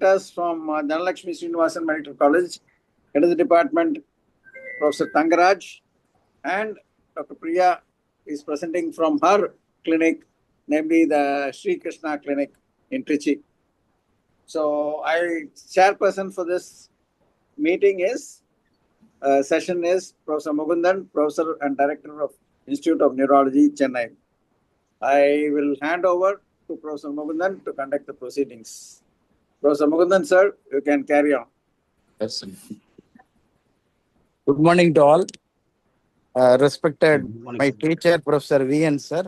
presenters from Dhanalakshmi Srinivasan Medical College, Head of the Department, Professor Tangaraj, and Dr. Priya is presenting from her clinic, namely the Sri Krishna Clinic in Trichy. So, chairperson for this meeting session is Professor Mukundan, Professor and Director of Institute of Neurology, Chennai. I will hand over to Professor Mukundan to conduct the proceedings. Professor Mukundan, sir, you can carry on. Yes, sir. Good morning to all. Respected my teacher, Professor V.N. sir,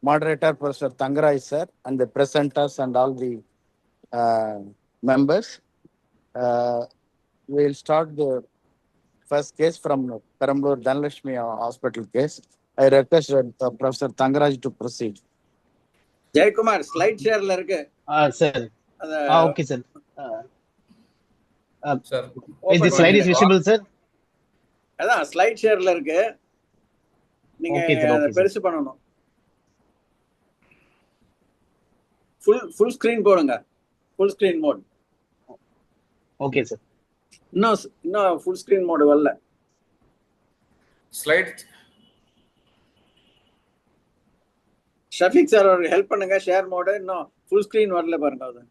moderator, Professor Tangaraj sir, and the presenters and all the members. We will start the first case from Perambalur Dhanalakshmi Hospital case. I request Professor Tangaraj to proceed. Jay Kumar, slide share la irukku. Sir. Okay, sir. Sir. Is the slide is visible, sir? அதான் slide ஷேர்ல இருக்கு. நீங்க பெருசு பண்ணணும். full screen போடுங்க. full screen mode. Okay, sir. இன்னும் full screen mode வரல. Slide. Shafiq sir ஒரு help பண்ணுங்க. ஷேர் மோட் இன்னும் full screen வரல பாருங்க. அது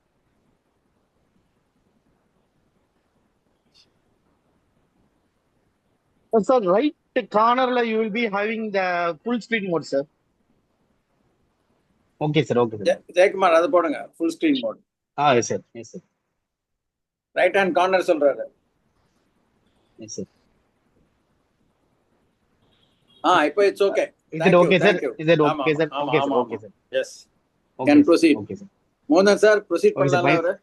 sir, right corner you will be having the full screen mode, sir. Okay, sir. Okay, sir. Jayakumar அது போடுங்க. full screen mode. Yes, sir. Yes, sir. Right hand corner சொல்றாரு. Yes, sir. இப்போ it's okay. Is it okay, sir? Is it okay, sir? Okay, sir. Okay, sir. Yes. Can proceed. Okay, sir. Mohan sir, proceed பண்ணலாம்ல அவரு.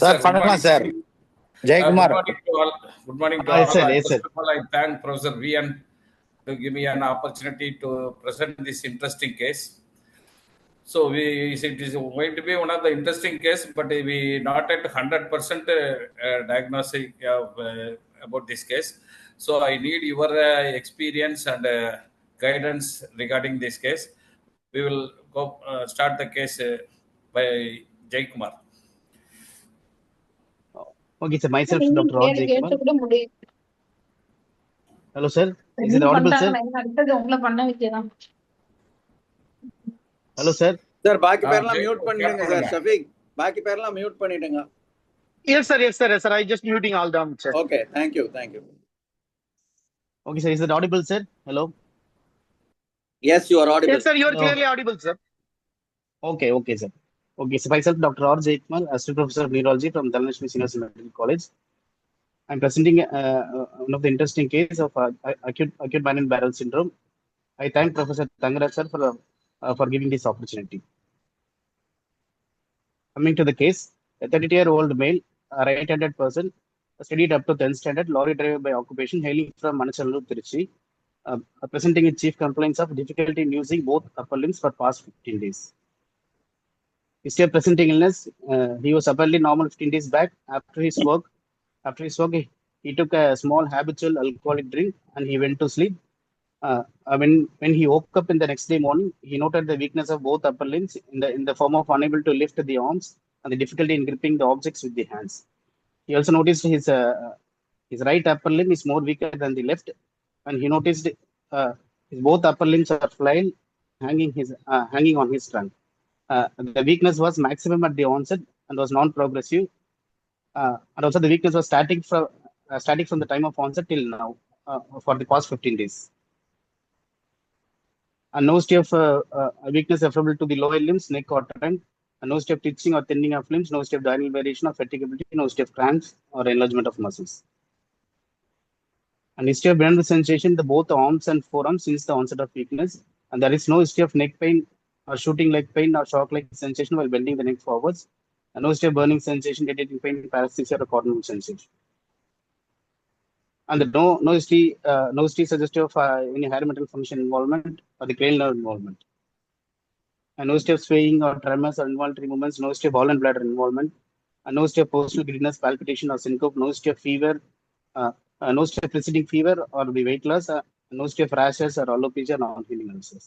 Sir, பண்ணலாம் sir. Jay Kumar. Good morning to all. Yes, sir. Yes, sir. First of all, I thank Professor V.N. to give me an opportunity to present this interesting case. So it is going to be one of the interesting case, but we not at 100% diagnostic about this case. So I need your experience and guidance regarding this case. We will go start the case by Jay Kumar. Okay, sir. Myself, Dr. Raj Jayakumar. Hello, sir. Is it audible, sir? Hello, sir. Sir, பாக்கி பேர்லாம் mute பண்ணிடுங்க sir. Shafiq, பாக்கி பேர்லாம் mute பண்ணிடுங்க. Yes, sir. Yes, sir. Yes, sir. I just muting all down, sir. Okay, thank you. Okay, sir. Is it audible, sir? Hello. Yes, you are audible. Yes, sir. You are clearly audible, sir. Okay, sir. Okay, so myself, Dr. R. Jayakumar, Assistant Professor of Neurology from Dhanalakshmi Srinivasan Medical College. I'm presenting one of the interesting case of acute Manon barrel syndrome. I thank Professor Tangaraj sir for giving this opportunity. Coming to the case, a 32-year-old male, a right-handed person, studied up to 10th standard, lorry driver by occupation, hailing from Manachalur, Trichy, presenting with chief complaints of difficulty in using both upper limbs for past 15 days. History of presenting illness, he was apparently normal 15 days back. After his work, he took a small habitual alcoholic drink and he went to sleep. When he woke up in the next day morning, he noted the weakness of both upper limbs in the form of unable to lift the arms and the difficulty in gripping the objects with the hands. He also noticed his right upper limb is more weaker than the left, and he noticed his both upper limbs are flail, hanging on his trunk. The weakness was maximum at the onset and was non-progressive, and also the weakness was static from the time of onset till now for the past 15 days. And no state of weakness referable to the lower limbs, neck or trunk, and no state of twitching or thinning of limbs, no state of diurnal variation or fatigability, no state of cramps or enlargement of muscles. And history of bending sensation in both arms and forearms since the onset of weakness, and there is no history of neck pain or shooting leg pain or shock like sensation while bending the neck forwards, and no history of burning sensation, irritating pain, paresthesia or cordon sensation. And no history suggestive of any higher mental function involvement or the cranial nerve involvement. And no history of swaying or tremors or involuntary movements, no history of ball and bladder involvement, and no history of postural giddiness, palpitation or syncope, no history of fever, no history of preceding fever or the weight loss, no history of rashes or alopecia or non-healing ulcers.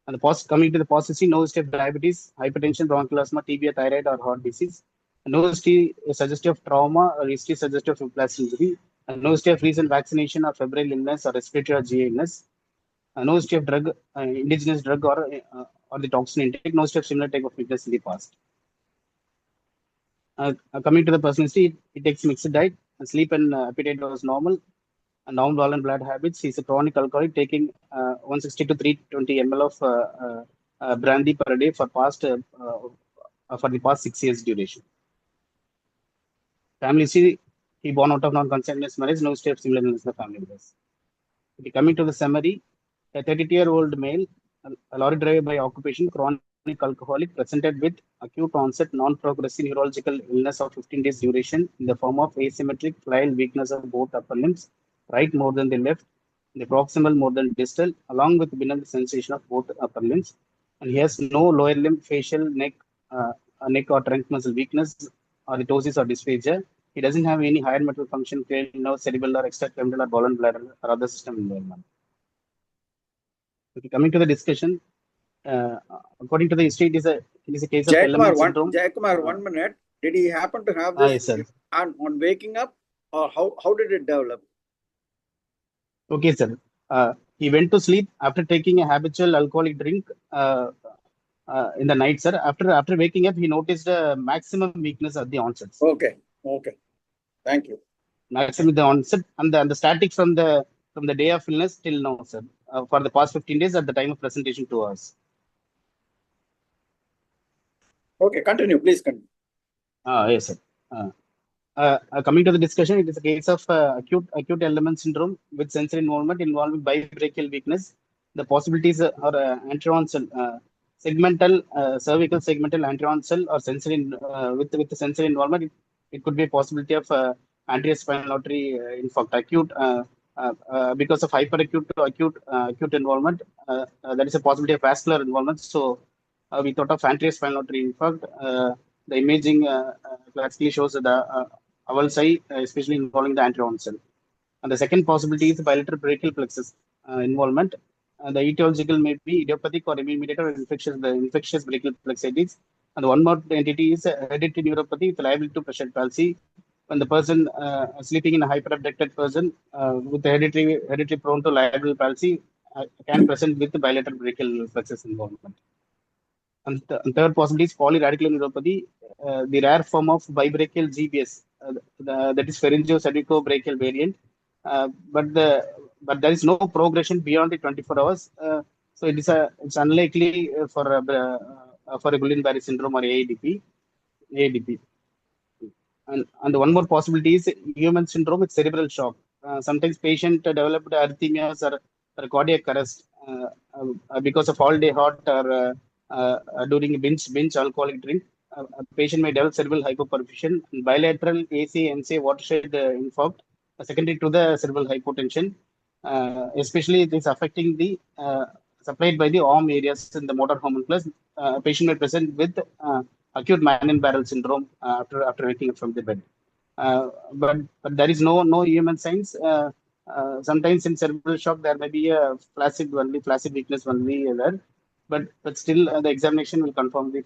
And coming to the positive, no history of diabetes, hypertension, bronchial asthma, TB, thyroid or heart disease, No history suggestive of trauma or history suggestive of whiplash injury. No history of recent vaccination or febrile illness or respiratory or GI illness. No history of drug, indigenous drug or the toxin intake. No history of similar type of weakness in the past. Coming to the personal history, he takes mixed diet. Sleep and appetite was normal. Normal bowel and blood habits. He's a chronic alcoholic, taking 160 to 320 ml of brandy per day for the past 6 years duration. Family history, he born out of non-consanguineous marriage, no history of similar illness in the family members. Coming to the summary, a 32-year-old male, a lorry driver by occupation, chronic alcoholic, presented with acute onset non-progressive neurological illness of 15 days duration in the form of asymmetric flail weakness of both upper limbs, right more than the left, the proximal more than distal, along with benign sensation of both upper limbs. And he has no lower limb, facial, neck or trunk muscle weakness, or the ptosis or dysphagia. He doesn't have any higher mental function, cranial nerve, cerebral or extrapyramidal or bowel and bladder or other system involvement. Okay, coming to the discussion, according to the history, it is a case of Ellerman syndrome. Jayakumar, 1 minute. Did he happen to have Yes, this sir. on waking up, or how did it develop? Okay, sir. He went to sleep after taking a habitual alcoholic drink in the night, sir. After waking up, he noticed a maximum weakness at the onset. Okay. Thank you. Maximum the onset and the static from the day of illness till now, sir. For the past 15 days at the time of presentation to us. Okay, continue. Please continue. Yes, sir. Coming to the discussion, it is a case of acute Ellerman syndrome with sensory involvement involving bibrachial weakness. The possibilities are anteronsal, segmental, cervical segmental anteronsal or sensory with the sensory involvement. It could be a possibility of anterior spinal artery infarct, acute because of hyperacute to acute involvement. There is a possibility of vascular involvement. So we thought of anterior spinal artery infarct. The imaging classically shows the oval side, especially involving the anteronsal. And the second possibility is bilateral brachial plexus involvement. The etiological may be idiopathic or immune-mediated or infectious brachial plexitis. And one more entity is hereditary neuropathy with liability to pressure palsy. When the person sleeping in a hyperabducted person with hereditary prone to liable palsy can present with the bilateral brachial plexus involvement. And third possibility is polyradicular neuropathy, the rare form of bibrachial GBS, that is pharyngo-cervico-brachial variant. But there is no progression beyond the 24 hours. So it's unlikely for a Guillain-Barré syndrome or AADP. And one more possibility is human syndrome with cerebral shock. Sometimes patient developed arrhythmias or cardiac arrest because of all-day hot or during a binge alcoholic drink. A patient may develop cerebral hypoperfusion, bilateral AC-NSA watershed infarct, secondary to the cerebral hypotension. Especially it is affecting the supplied by the arm areas in the motor homunculus. A patient may present with acute man-in-barrel syndrome after waking up from the bed. But there is no human signs. Sometimes in cerebral shock there may be a flaccid weakness only there, but still the examination will confirm the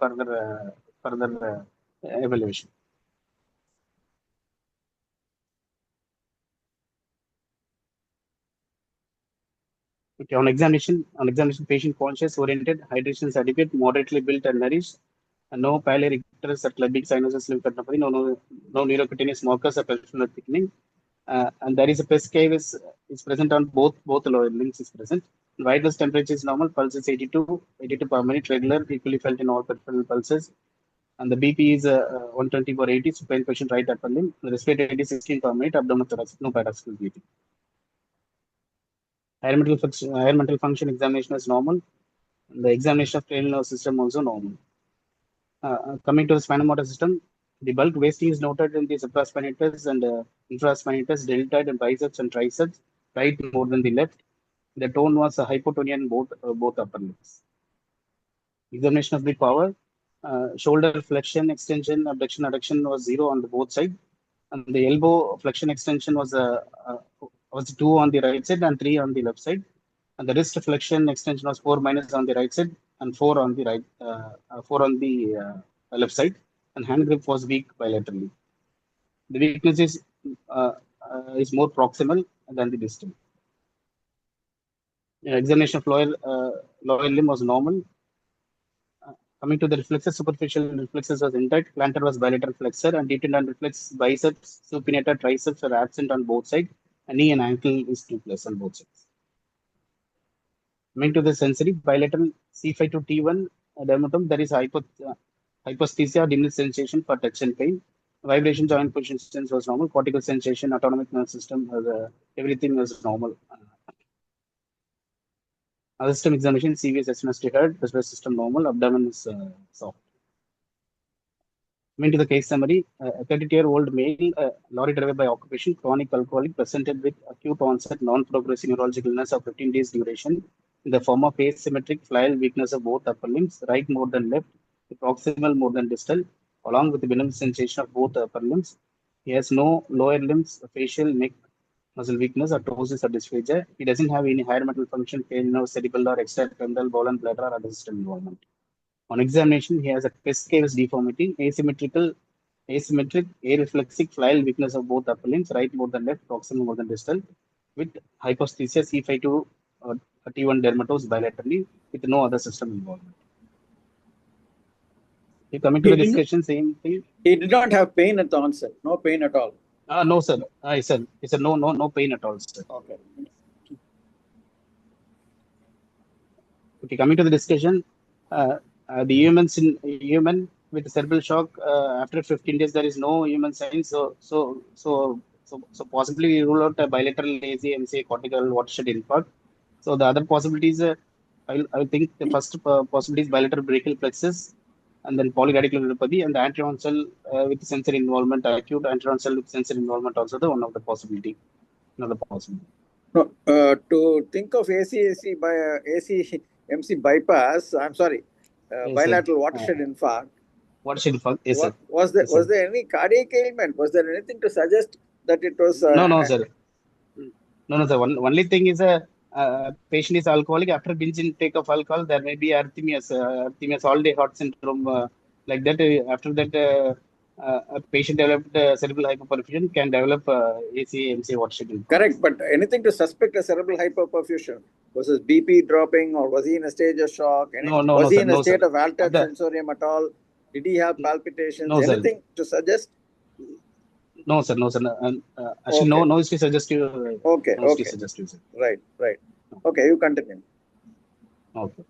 further evaluation. Okay, on examination, patient conscious, oriented, hydration is adequate, moderately built and nourished, and no pyeloerythrosis or clubbing sinuses, lymphadenopathy, no neurocutaneous markers of peripheral thickening, and there is a PES curve is present on both lower limbs is present. Vitals temperature is normal, pulse is 82 per minute, regular, equally felt in all peripheral pulses, and the BP is 120/80, supine patient right upper limb, the respiratory rate is 16 per minute, abdominal thoracic, no paradoxical breathing. Higher mental function examination is normal. The examination of cranial nerve system also normal. Coming to the spinomotor system, the bulk wasting is noted in the supraspinatus and infraspinatus, deltoid and biceps and triceps, right more than the left. The tone was hypotonia in both upper limbs. Examination of the power, shoulder flexion, extension, abduction, adduction was 0 on both sides, and the elbow flexion extension was 2 on the right side and 3 on the left side, and the wrist flexion extension was 4- on the right side and 4 on the left side. and hand grip was weak bilaterally. The weakness is more proximal than the distal. Examination of lower limb was normal. Coming to the reflexes, superficial reflexes was intact. Plantar was bilateral flexor, and deep tendon reflex, biceps, supinator, triceps are absent on both sides. And knee and ankle is 2+ on both sides. Coming to the sensory, bilateral C5 to T1 dermatom, there is hyposthesia, dimness sensation for touch and pain. Vibration, joint position was normal. Cortical sensation, autonomic nervous system, everything was normal. Other system examination, CVS, SNST heard, respiratory system normal, abdomen is soft. Coming to the case summary, a 32-year-old male, lorry driver by occupation, chronic alcoholic, presented with acute onset non-progressive neurological illness of 15 days duration in the form of asymmetric flail weakness of both upper limbs, right more than left, proximal more than distal, along with the minimal sensation of both upper limbs. He has no lower limbs, facial, neck, muscle weakness, or ptosis or dysphagia. He doesn't have any higher mental function, pain, no cerebral or extrapyramidal, bowel and bladder or other system involvement. On examination, he has a pes cavus deformity, asymmetric areflexic flail weakness of both upper limbs, right more than left, proximal more than distal, with hyposthesia C5 to T1 dermatose bilaterally, with no other system involvement. Coming to the discussion, same thing. He did not have pain at the onset, no pain at all. No, sir. I said no pain at all, sir. Okay. Okay, coming to the discussion, the human with cerebral shock after 15 days there is no human signs. So possibly we rule out a bilateral ACMC cortical watershed infarct. So the other possibilities, I think the first possibility is bilateral brachial plexus, and then polyradicular neuropathy, and the anterior cell with sensory involvement, acute anterior cell with sensory involvement also the one of the possibility. Another possibility. No, to think of ACMC bypass, I'm sorry, Yes, bilateral watershed infarct. Watershed infarct, yes, sir. Was there Yes, sir. any cardiac ailment? Was there anything to suggest that it was? No, sir. No, sir. Only thing is a patient is alcoholic. After binge intake of alcohol, there may be arrhythmias, all-day heart syndrome, like that. After that, a patient developed cerebral hypoperfusion can develop ACMC watershed infarct. Correct, but anything to suspect a cerebral hypoperfusion? Was his BP dropping, or was he in a stage of shock? Was he in a state of altered sensorium at all? Did he have palpitations? No, anything to suggest? No, sir. Actually, Okay. no history suggestive. Okay, No history okay. suggestive, sir. Right. Okay, you continue. Okay.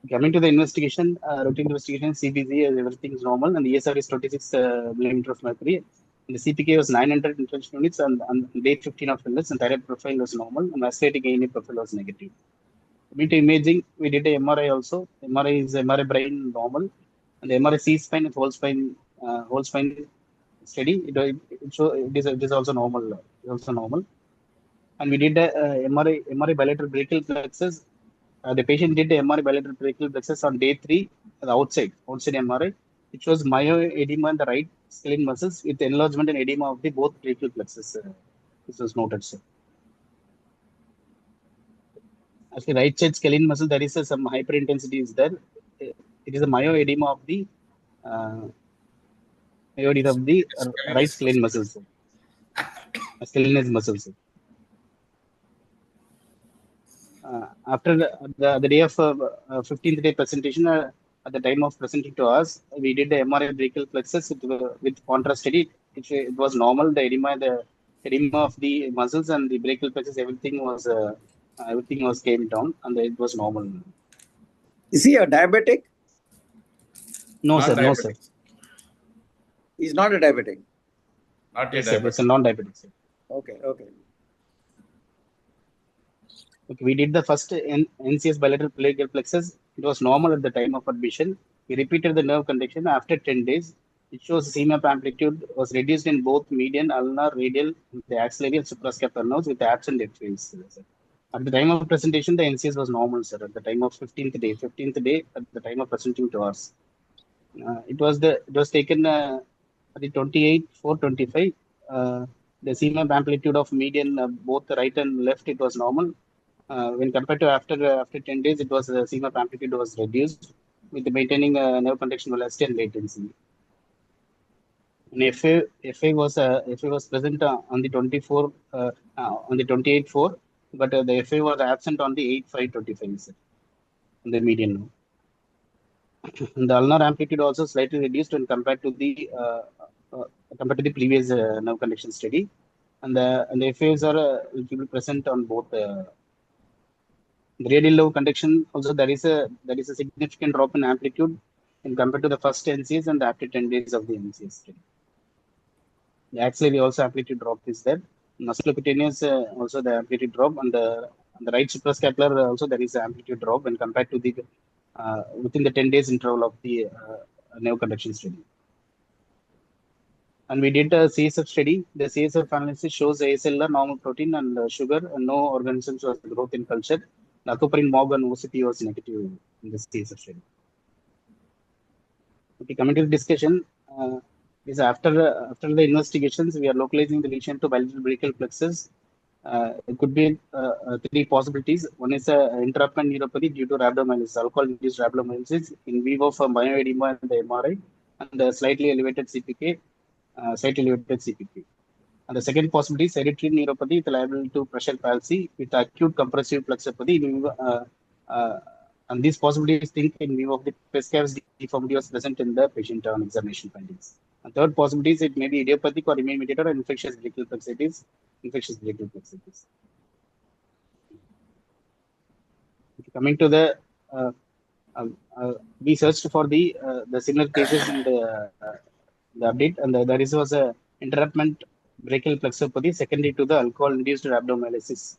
Coming to the investigation, routine investigation, CBC, everything is normal, and the ESR is 26 millimeter of mercury. And the CPK was 900 intention units, and day 15 of illness, and thyroid profile was normal, and vasculating ANA profile was negative. Coming to imaging, we did a MRI also. MRI is MRI brain normal, and the MRI C spine and whole spine steady. It is also normal. And we did a MRI bilateral brachial plexus. The patient did the MRI bilateral brachial plexus on day 3, the outside MRI. It shows myoedema in the right scalene muscles with enlargement and edema of the both brachial plexus. This was noted, sir. Actually, right side scalene muscle, there is some hyperintensity is there. It is a myoedema of the right scalene muscles. Scalenus muscles. After the day of 15th day presentation, at the time of presenting to us, we did the MRI brachial plexus with contrast study. It was normal. The edema of the muscles and the brachial plexus, everything was came down, and it was normal. Is he a diabetic? No, Not sir. No, diabetic. sir. He's not a diabetic. Not Yes, yet sir. It's a non-diabetic, sir. Okay. Okay, we did the first NCS bilateral brachial plexus. It was normal at the time of admission. We repeated the nerve conduction after 10 days. It shows CMAP amplitude was reduced in both median, ulnar, radial, the axillary and suprascapular nerves with absent F-phase. At the time of presentation, the NCS was normal, sir. At the time of 15th day, at the time of presenting to us, it was taken at the 28/4/25. The CMAP amplitude of median, both right and left, it was normal. When compared to after 10 days, it was CMAP amplitude was reduced with maintaining nerve conduction velocity and latency. And FA was present on the 28/4, but the FA was absent on the 8/5/25, sir, on the median node. The ulnar amplitude also slightly reduced when compared to the previous nerve conduction study, and the FAs are will be present on both. The radial lobe conduction also there is a significant drop in amplitude when compared to the first NCS and after 10 days of the NCS study. The axillary also amplitude drop is there. Musculocutaneous also the amplitude drop, and the right suprascapular also there is amplitude drop when compared to the within the 10 days interval of the nerve conduction study. And we did a CSF study. The CSF analysis shows ASLR, normal protein and sugar, and no organisms was growth in culture. Lactoferrin MOG and OCT was negative in the CSF study. Okay, coming to the discussion, is after the investigations, we are localizing the lesion to bilateral brachial plexus. It could be three possibilities. One is intraocular neuropathy due to rhabdomyolysis, alcohol-induced rhabdomyolysis in vivo for myoedema and the MRI, and slightly elevated CPK. And the second possibility is hereditary neuropathy with liable to pressure palsy with acute compressive plexopathy. And these possibilities think in view of the Pescav's deformity was present in the patient on examination findings. And third possibility is it may be idiopathic or immune mediated or infectious brachial plexitis. Coming to the we searched for the similar cases in the update, and there was a interruptment brachial plexopathy secondary to the alcohol-induced rhabdomyolysis.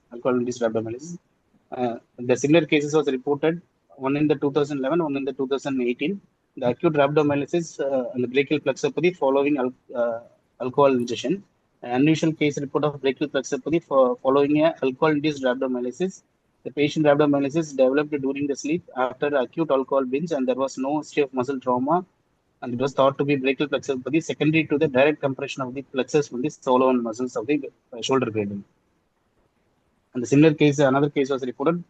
The similar cases was reported, one in the 2011, one in the 2018. The acute rhabdomyolysis and the brachial plexopathy following alcohol ingestion. An unusual case report of brachial plexopathy following a alcohol-induced rhabdomyolysis. The patient rhabdomyolysis developed during the sleep after acute alcohol binge, and there was no history of muscle trauma, and it was thought to be brachial plexopathy secondary to the direct compression of the plexus from the Solomon muscles of the shoulder girdle. And the similar case, another case was reported,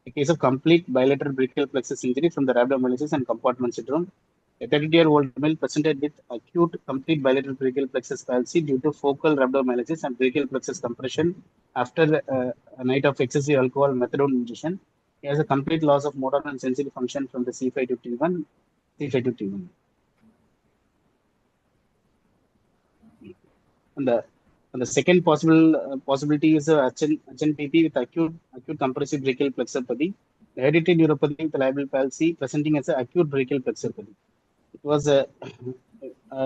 a case of complete bilateral brachial plexus injury from the rhabdomyolysis and compartment syndrome. A 32-year-old male presented with acute complete bilateral brachial plexus palsy due to focal rhabdomyolysis and brachial plexus compression after a night of excessive alcohol methadone ingestion. He has a complete loss of motor and sensory function from the C5 to T1. And the second possibility is HNPP with acute compressive brachial plexopathy, hereditary neuropathy with liable palsy presenting as an acute brachial plexopathy. It was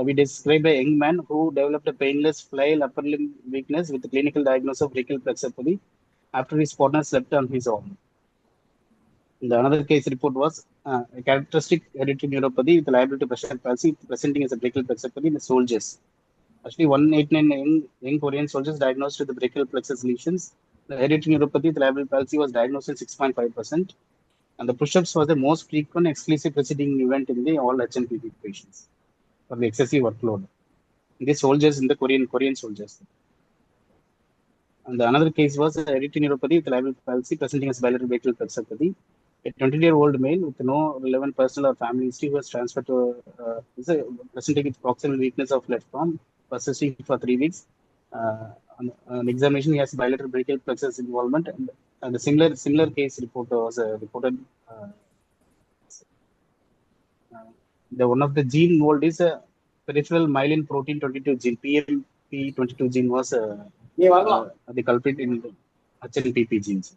we described a young man who developed a painless flail upper limb weakness with a clinical diagnosis of brachial plexopathy after his partner slept on his arm. The another case report was a characteristic hereditary neuropathy with liable to pressure palsy presenting as a brachial plexopathy in the soldiers. Actually, 189 young Korean soldiers diagnosed with the brachial plexus lesions. The hereditary neuropathy with liable palsy was diagnosed in 6.5%. And the push-ups was the most frequent exclusive preceding event in the all HNPP patients for the excessive workload. These soldiers in the Korean soldiers. And the another case was hereditary neuropathy with liable palsy presenting as bilateral brachial plexopathy. A 20-year-old male with no relevant personal or family history was transferred to presenting with proximal weakness of left arm, persisting for 3 weeks. On examination, he has bilateral brachial plexus involvement, and the similar case report was reported. The one of the gene involved is a peripheral myelin protein 22 gene, PMP22 gene was the culprit in the HNPP genes.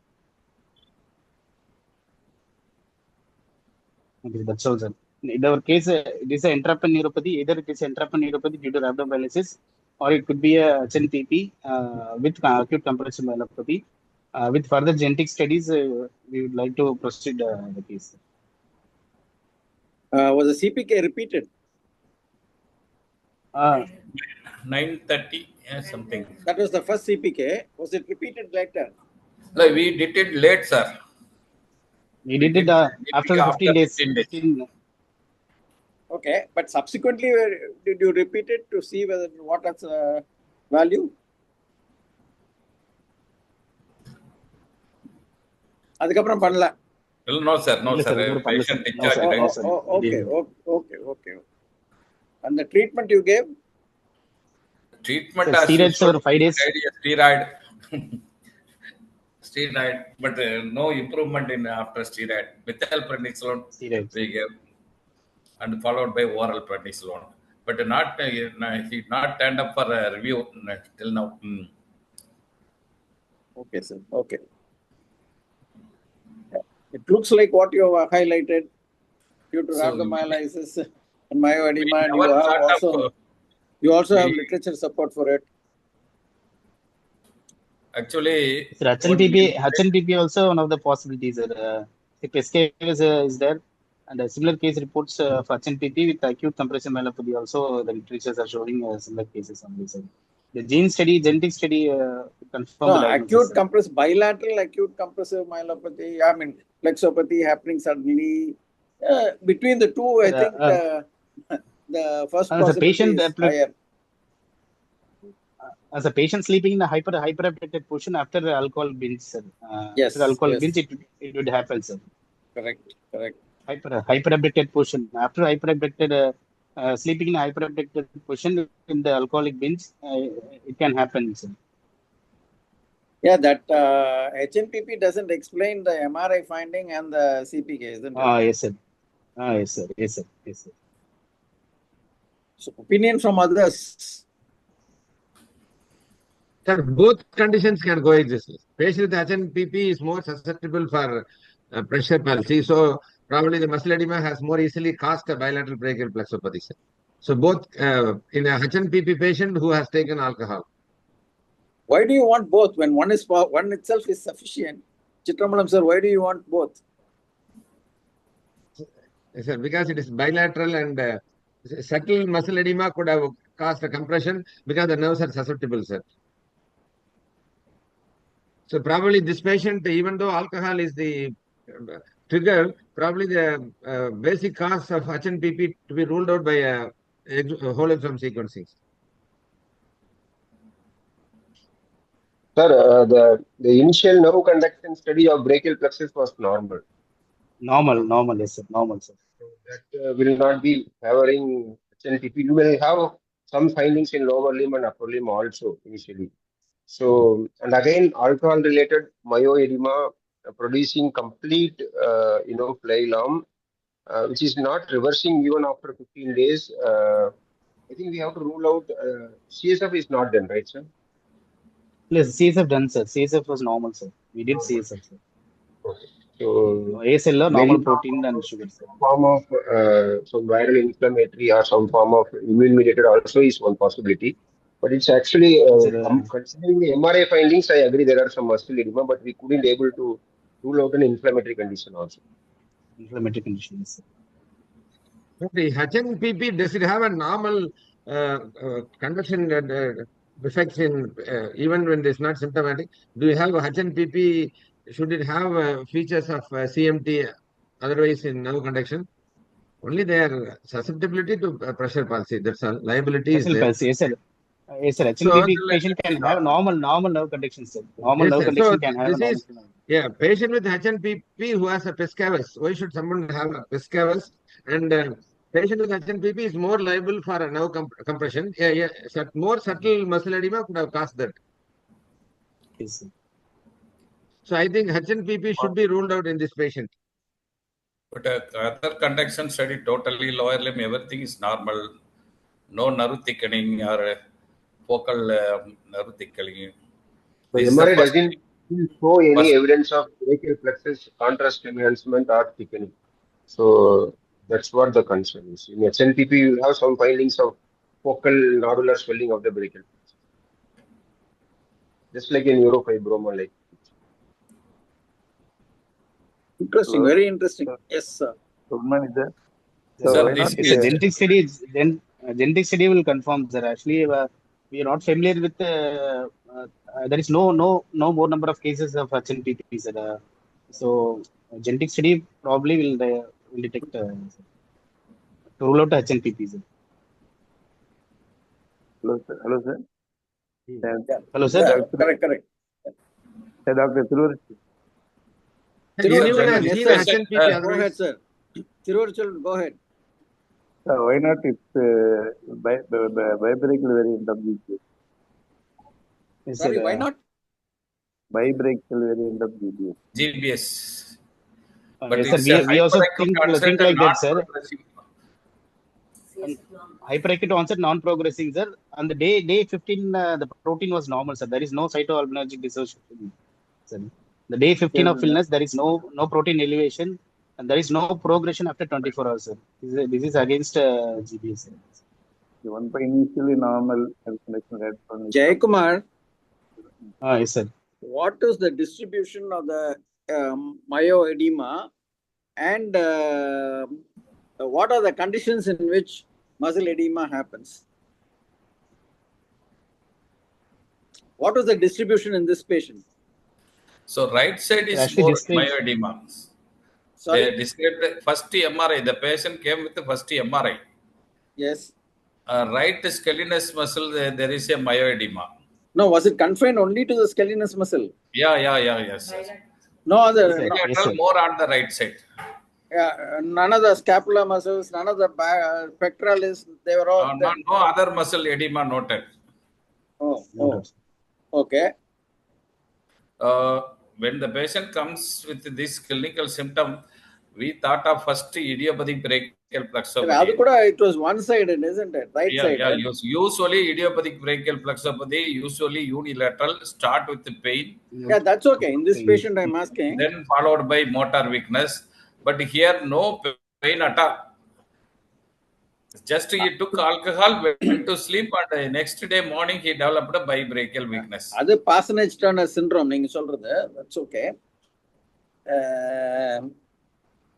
Okay, that's all, sir. In our case, it is an intraocular neuropathy. Either it is intraocular neuropathy due to rhabdomyolysis, or it could be a HNPP with acute compressive myelopathy. With further genetic studies, we would like to proceed the case. Was the CPK repeated? 9:30 something. That was the first CPK. Was it repeated later? Like we did it late, sir. We did it after 15 days. 15 days. Okay, but subsequently, did you repeat it to see what is value? அதுக்கப்புறம் பண்ணல. No, sir. Patient discharged. Okay. And the treatment you gave? treatment So as steroids usual, over 5 days. steroid, steroid, but no improvement in after steroid. Methylprednisolone Steroids. we gave, and followed by oral prednisolone. But not he not turned up for a review till now. Okay, sir. Okay. It looks like what you have highlighted due to So rhabdomyolysis and we myoedema, and never thought of you also have we literature support for it. actually So what we HNPP also one of the possibilities. If SK is there, and a similar case reports for HNPP with acute compressive myelopathy also, the literatures are showing similar cases on this side. The genetic study confirm No, the diagnosis. bilateral acute compressive myelopathy, I mean, plexopathy happening suddenly. Between the two, I think the first As a possibility patient, is higher. as a patient sleeping in the hyperabducted position after the alcohol binge, sir. Yes, After alcohol yes. binge, it would happen, sir. Correct. Hyperabducted position. After hyperabducted, sleeping in a hyperabducted position in the alcoholic binge, it can happen, sir. Yeah, that HNPP doesn't explain the MRI finding and the CPK, isn't it? Yes, sir. Yes, sir. Yes, sir. Yes, sir. So, opinion from others. Sir, both conditions can coexist. Patient with HNPP is more susceptible for pressure palsy. So probably the muscle edema has more easily caused a bilateral brachial plexopathy. Sir. So both in a HNPP patient who has taken alcohol. Why do you want both when one itself is sufficient? Chitramalam sir, why do you want both? Yes, sir, because it is bilateral and subtle muscle edema could have caused a compression because the nerves are susceptible, sir. So probably this patient, even though alcohol is the trigger, probably the basic cause of HNPP to be ruled out by a whole exome sequencing. Sir, the initial nerve conduction study of brachial plexus was normal. Normal, yes, sir. Normal, sir. So that will not be favoring HNPP. You may have some findings in lower limb and upper limb also initially. So, and again, alcohol-related myoedema producing complete, phlegm, which is not reversing even after 15 days. I think we have to rule out CSF is not done, right, sir? Yes, CSF done, sir. CSF was normal, sir. We did CSF, sir. Okay. So, ASL, normal protein and sugar, sir. Form of some viral inflammatory or some form of immune mediated also is one possibility. But it's actually, considering the MRI findings, I agree there are some muscle edema, but we couldn't able to rule out an inflammatory condition also. Inflammatory condition, yes, sir. The HNPP, does it have a normal conduction effects in even when it's not symptomatic? Do you have a HNPP? Should it have features of CMT otherwise in nerve conduction? Only their susceptibility to pressure palsy. That's all. Liability is there. Palsy, yes, sir. Yes, sir. HNPP patient can have normal nerve conduction, sir. Normal nerve conduction can have a normal. Yeah, patient with HNPP who has a Pescavus. Why should someone have a Pescavus? And patient with HNPP is more liable for a nerve compression. More subtle muscle edema could have caused that. Yes, sir. So I think HNPP should be ruled out in this patient. But other conduction study, totally lower limb, everything is normal. No nerve thickening or focal nerve thickening. The MRI doesn't show any evidence of brachial plexus contrast enhancement or thickening. So that's what the concern is. In HNPP, you have some findings of focal nodular swelling of the brachial plexus, just like in neurofibroma. Like Interesting, very interesting. Yes, sir. Goodman is there. So So this It's a genetic study. Genetic study will confirm, sir. Actually, we are not familiar with. There is no more number of cases of HNPP, sir. So genetic study probably will detect to rule out HNPP, sir. Hello, sir. Hello, sir. Hello, sir. Yeah, correct. Hey, Dr. Thirur. Anyone has seen HNPP Go ahead, sir. Thirur, go ahead. Why not? It's bibrachial variant of GBS. Yes, Sorry, sir. why not? Bibrachial variant of GBS. GBS. But Yes, sir. it's a We also hyperacute onset think and like that, sir. non-progressive. Hyperacute onset, non-progressing, sir. On the day 15, the protein was normal, sir. There is no cytoalbuminergic dissociation, sir. The day 15 of illness, there is no protein elevation, and there is no progression after 24 hours, sir. This is against GBS, sir. The one by initially normal health condition had from Jayakumar, Yes, sir. what is the distribution of the myoedema and what are the conditions in which muscle edema happens? What is the distribution in this patient? So right side is Actually, more this page- myoedema. Sorry? They described the first MRI. The patient came with the first MRI. Yes. Right scalenus muscle, there is a myoedema. No, was it confined only to the scalenus muscle? Yes. No other. Yes, sir. No, Yes, sir. More on the right side. none of the scapular muscles, none of the pectoralis, they were all. No other muscle edema noted. Okay. When the patient comes with this clinical symptom, we thought of first idiopathic brachial plexopathy. It was one-sided, isn't it? Right side. Usually idiopathic brachial plexopathy, usually unilateral, start with the pain. Yeah, that's okay. In this patient, I'm asking. Then followed by motor weakness. But here, no pain at all. Just he took alcohol, went to sleep, and the next day morning he developed a bibrachial weakness. That's Parsonage-Turner syndrome. That's okay.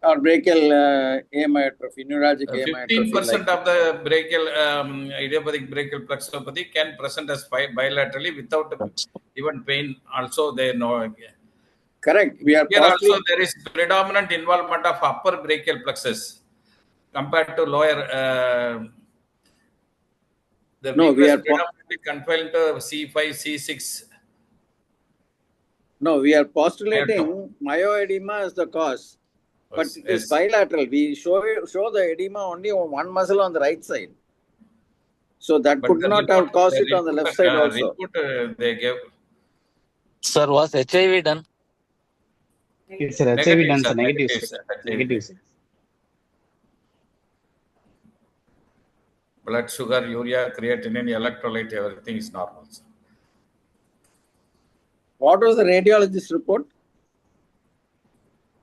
Or brachial amyotrophy, neuralgic amyotrophy. 15% of the brachial idiopathic brachial plexopathy can present as bilaterally without even pain. Also, they know. Correct. Here also there is predominant involvement of upper brachial plexus compared to lower. The no, we are predominantly confined to C5, C6. No, we are postulating myoedema is the cause, but it is bilateral. We show the edema only on one muscle on the right side. So that could not have caused it on the left side also. They gave. Sir, was HIV done? Yes, sir. HIV done, sir. Negative, sir. Blood sugar, urea, creatinine, electrolyte, everything is normal. What was the radiologist report?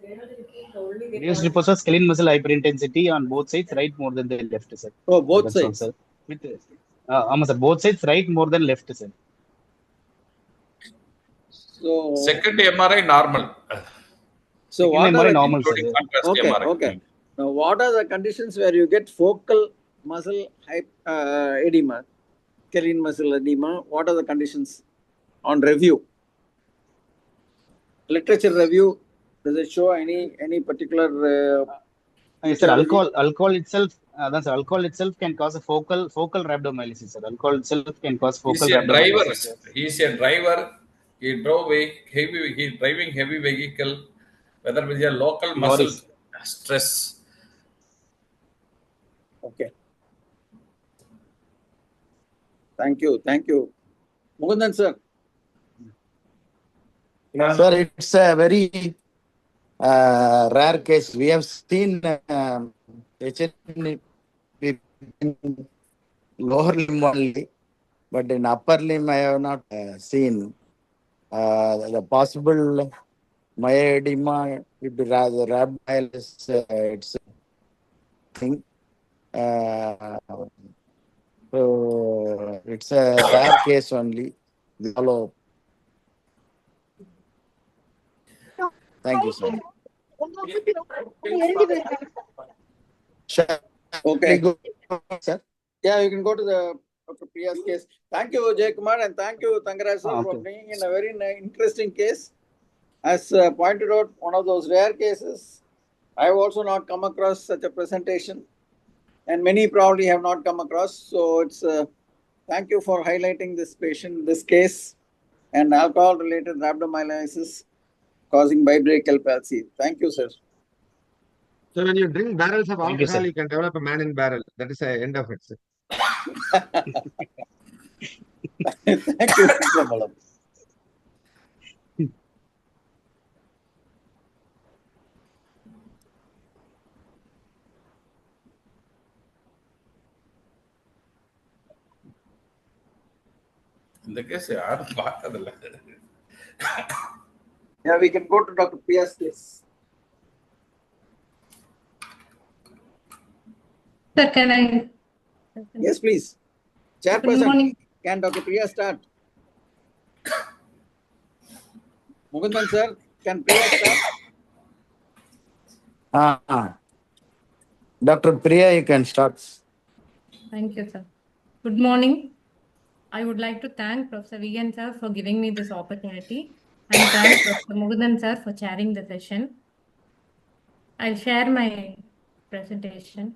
Radiologist report was skeletal muscle hyperintensity on both sides, right more than the left, sir. Oh, both sides. Sir. Sir. Both sides, right more than left, sir. So second MRI normal. So what are the normal, sir. Okay. Now, what are the conditions where you get focal muscle edema, scalene muscle edema? What are the conditions on review? Literature review, does it show any particular? Yes, sir. Alcohol itself. Alcohol itself can cause a focal rhabdomyolysis. Sir. Alcohol itself can cause focal rhabdomyolysis. He is a driver. He drove he's driving heavy vehicle, whether with a local muscle stress. Okay. Thank you. Mukundan, sir. Sir, it's a very rare case. We have seen HN in lower limb only, but in upper limb I have not seen the possible myoedema with the rhabdomyolysis. It's a thing. So it's a rare case only. Follow. Thank you, sir. Okay. Sir? Yeah, you can go to the Dr. Priya's case. Thank you, Jayakumar, and thank you, Thangaraj, for bringing in a very interesting case. As pointed out, one of those rare cases. I have also not come across such a presentation, and many probably have not come across. So it's thank you for highlighting this patient, this case, and alcohol-related rhabdomyolysis causing bibrachial palsy. Thank you, sir. So when you drink barrels of Thank you, alcohol, sir. you can develop a man in barrel. That is the end of it, sir. Thank you, Mr. Malam. இந்த case யாரும் பார்த்ததில்ல. Yeah, we can go to Dr. Priya's case. Sir, can I? Yes, please. Good Chairperson, morning. can Dr. Priya start? Mukundan sir, can Priya start? Dr. Priya, you can start. Thank you, sir. Good morning. I would like to thank Professor Vigan sir for giving me this opportunity and thank Professor Mugundan sir for chairing the session. I'll share my presentation.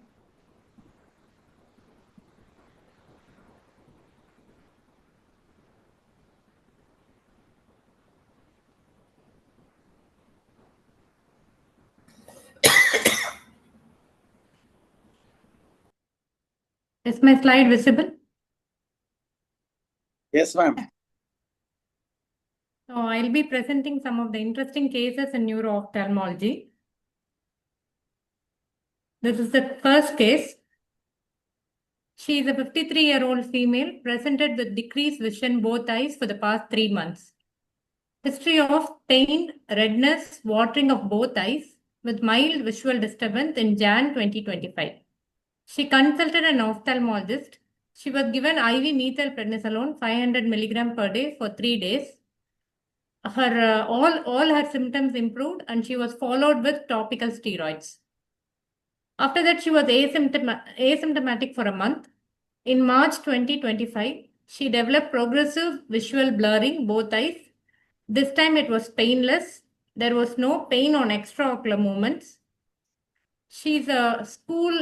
Is my slide visible? Yes, ma'am. So I'll be presenting some of the interesting cases in neuro-ophthalmology. This is the first case. She is a 53-year-old female presented with decreased vision both eyes for the past 3 months. History of pain, redness, watering of both eyes with mild visual disturbance in Jan 2025. She consulted an ophthalmologist. She was given IV methylprednisolone 500 mg per day for 3 days. All her symptoms improved and she was followed with topical steroids. After that, she was asymptomatic for a month. In March 2025, she developed progressive visual blurring both eyes. This time it was painless. There was no pain on extraocular movements. She's a school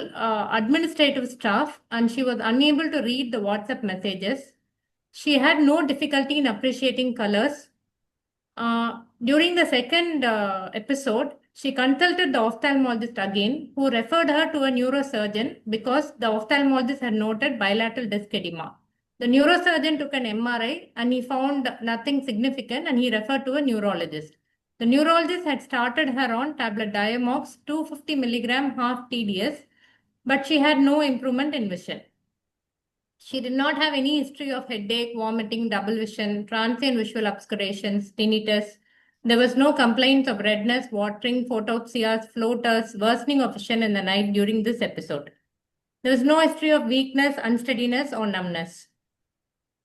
administrative staff and she was unable to read the WhatsApp messages. She had no difficulty in appreciating colors. During the second episode, she consulted the ophthalmologist again, who referred her to a neurosurgeon because the ophthalmologist had noted bilateral disc edema. The neurosurgeon took an MRI and he found nothing significant and he referred to a neurologist. The neurologist had started her on tablet Diamox 250 mg half TDS, but she had no improvement in vision. She did not have any history of headache, vomiting, double vision, transient visual obscurations, tinnitus. There was no complaints of redness, watering, photopsias, floaters, worsening of vision in the night during this episode. There was no history of weakness, unsteadiness, or numbness.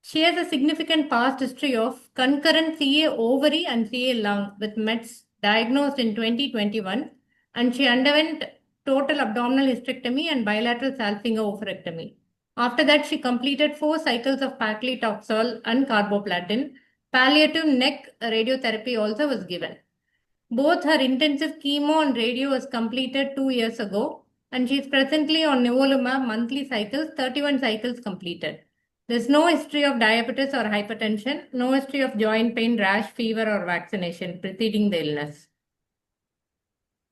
She has a significant past history of concurrent CA ovary and CA lung with METs diagnosed in 2021, and she underwent total abdominal hysterectomy and bilateral salpingo oophorectomy. After that, she completed 4 cycles of paclitaxel and carboplatin. Palliative neck radiotherapy also was given. Both her intensive chemo and radio was completed 2 years ago, and she is presently on nivolumab monthly cycles, 31 cycles completed. There's no history of diabetes or hypertension, no history of joint pain, rash, fever, or vaccination preceding the illness.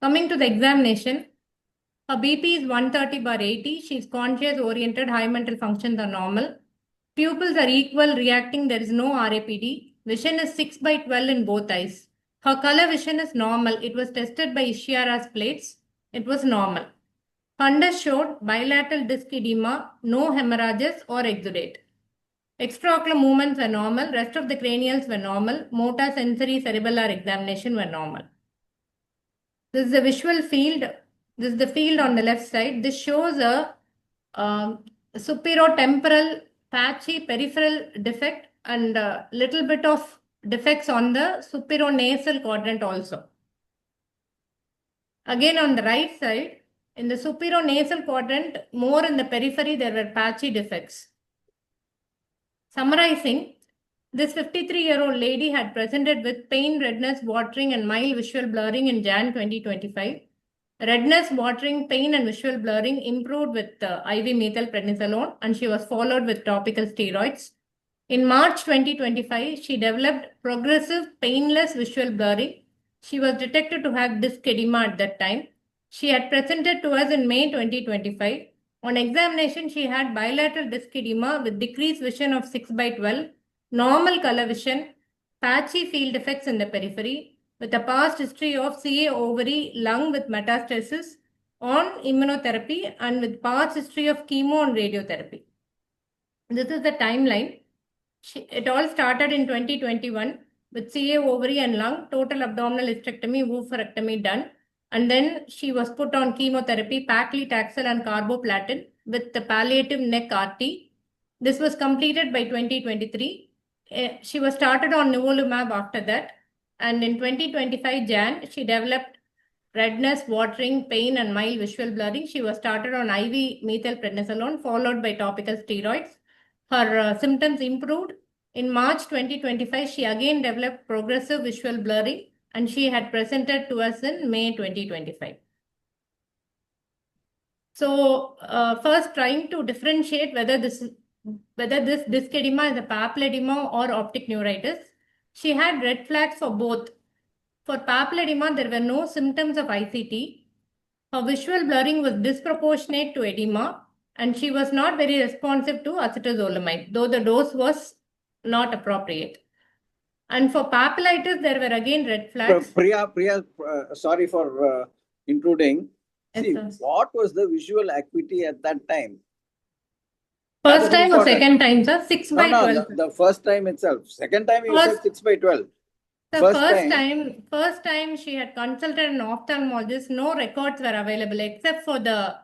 Coming to the examination, her BP is 130/80. She is conscious, oriented, high mental functions are normal. Pupils are equal, reacting, there is no RAPD. Vision is 6/12 in both eyes. Her color vision is normal. It was tested by Ishihara's plates. It was normal. Fundus showed bilateral disc edema, no hemorrhages or exudate. Extraocular movements were normal. Rest of the cranials were normal. Motor, sensory, cerebellar examination were normal. This is the visual field. This is the field on the left side. This shows a superotemporal patchy peripheral defect and a little bit of defects on the superonasal quadrant also. Again, on the right side, in the superonasal quadrant, more in the periphery, there were patchy defects. Summarizing, this 53-year-old lady had presented with pain, redness, watering, and mild visual blurring in Jan 2025. Redness, watering, pain, and visual blurring improved with IV methylprednisolone, and she was followed with topical steroids. In March 2025, she developed progressive painless visual blurring. She was detected to have disc edema at that time. She had presented to us in May 2025. On examination, she had bilateral disc edema with decreased vision of 6/12, normal color vision, patchy field effects in the periphery, with a past history of CA ovary, lung with metastasis on immunotherapy, and with past history of chemo and radiotherapy. This is the timeline. It all started in 2021 with CA ovary and lung, total abdominal hysterectomy, oophorectomy done. And then she was put on chemotherapy, paclitaxel and carboplatin with the palliative neck RT. This was completed by 2023. She was started on nivolumab after that. And in 2025 Jan, she developed redness, watering, pain, and mild visual blurring. She was started on IV methylprednisolone, followed by topical steroids. Her symptoms improved. In March 2025, she again developed progressive visual blurring, and she had presented to us in May 2025. So, first trying to differentiate whether this disc edema is a papilledema or optic neuritis. She had red flags for both. For papilledema, there were no symptoms of ICT. Her visual blurring was disproportionate to edema, and she was not very responsive to acetazolamide, though the dose was not appropriate. And for papillitis, there were again red flags. Priya, sorry for intruding. Yes, See, sir. what was the visual acuity at that time? First That is time or important. second time, sir? 6/12. The first time itself. Second time you said First- 6/12. The First first time she had consulted an ophthalmologist, no records were available except for the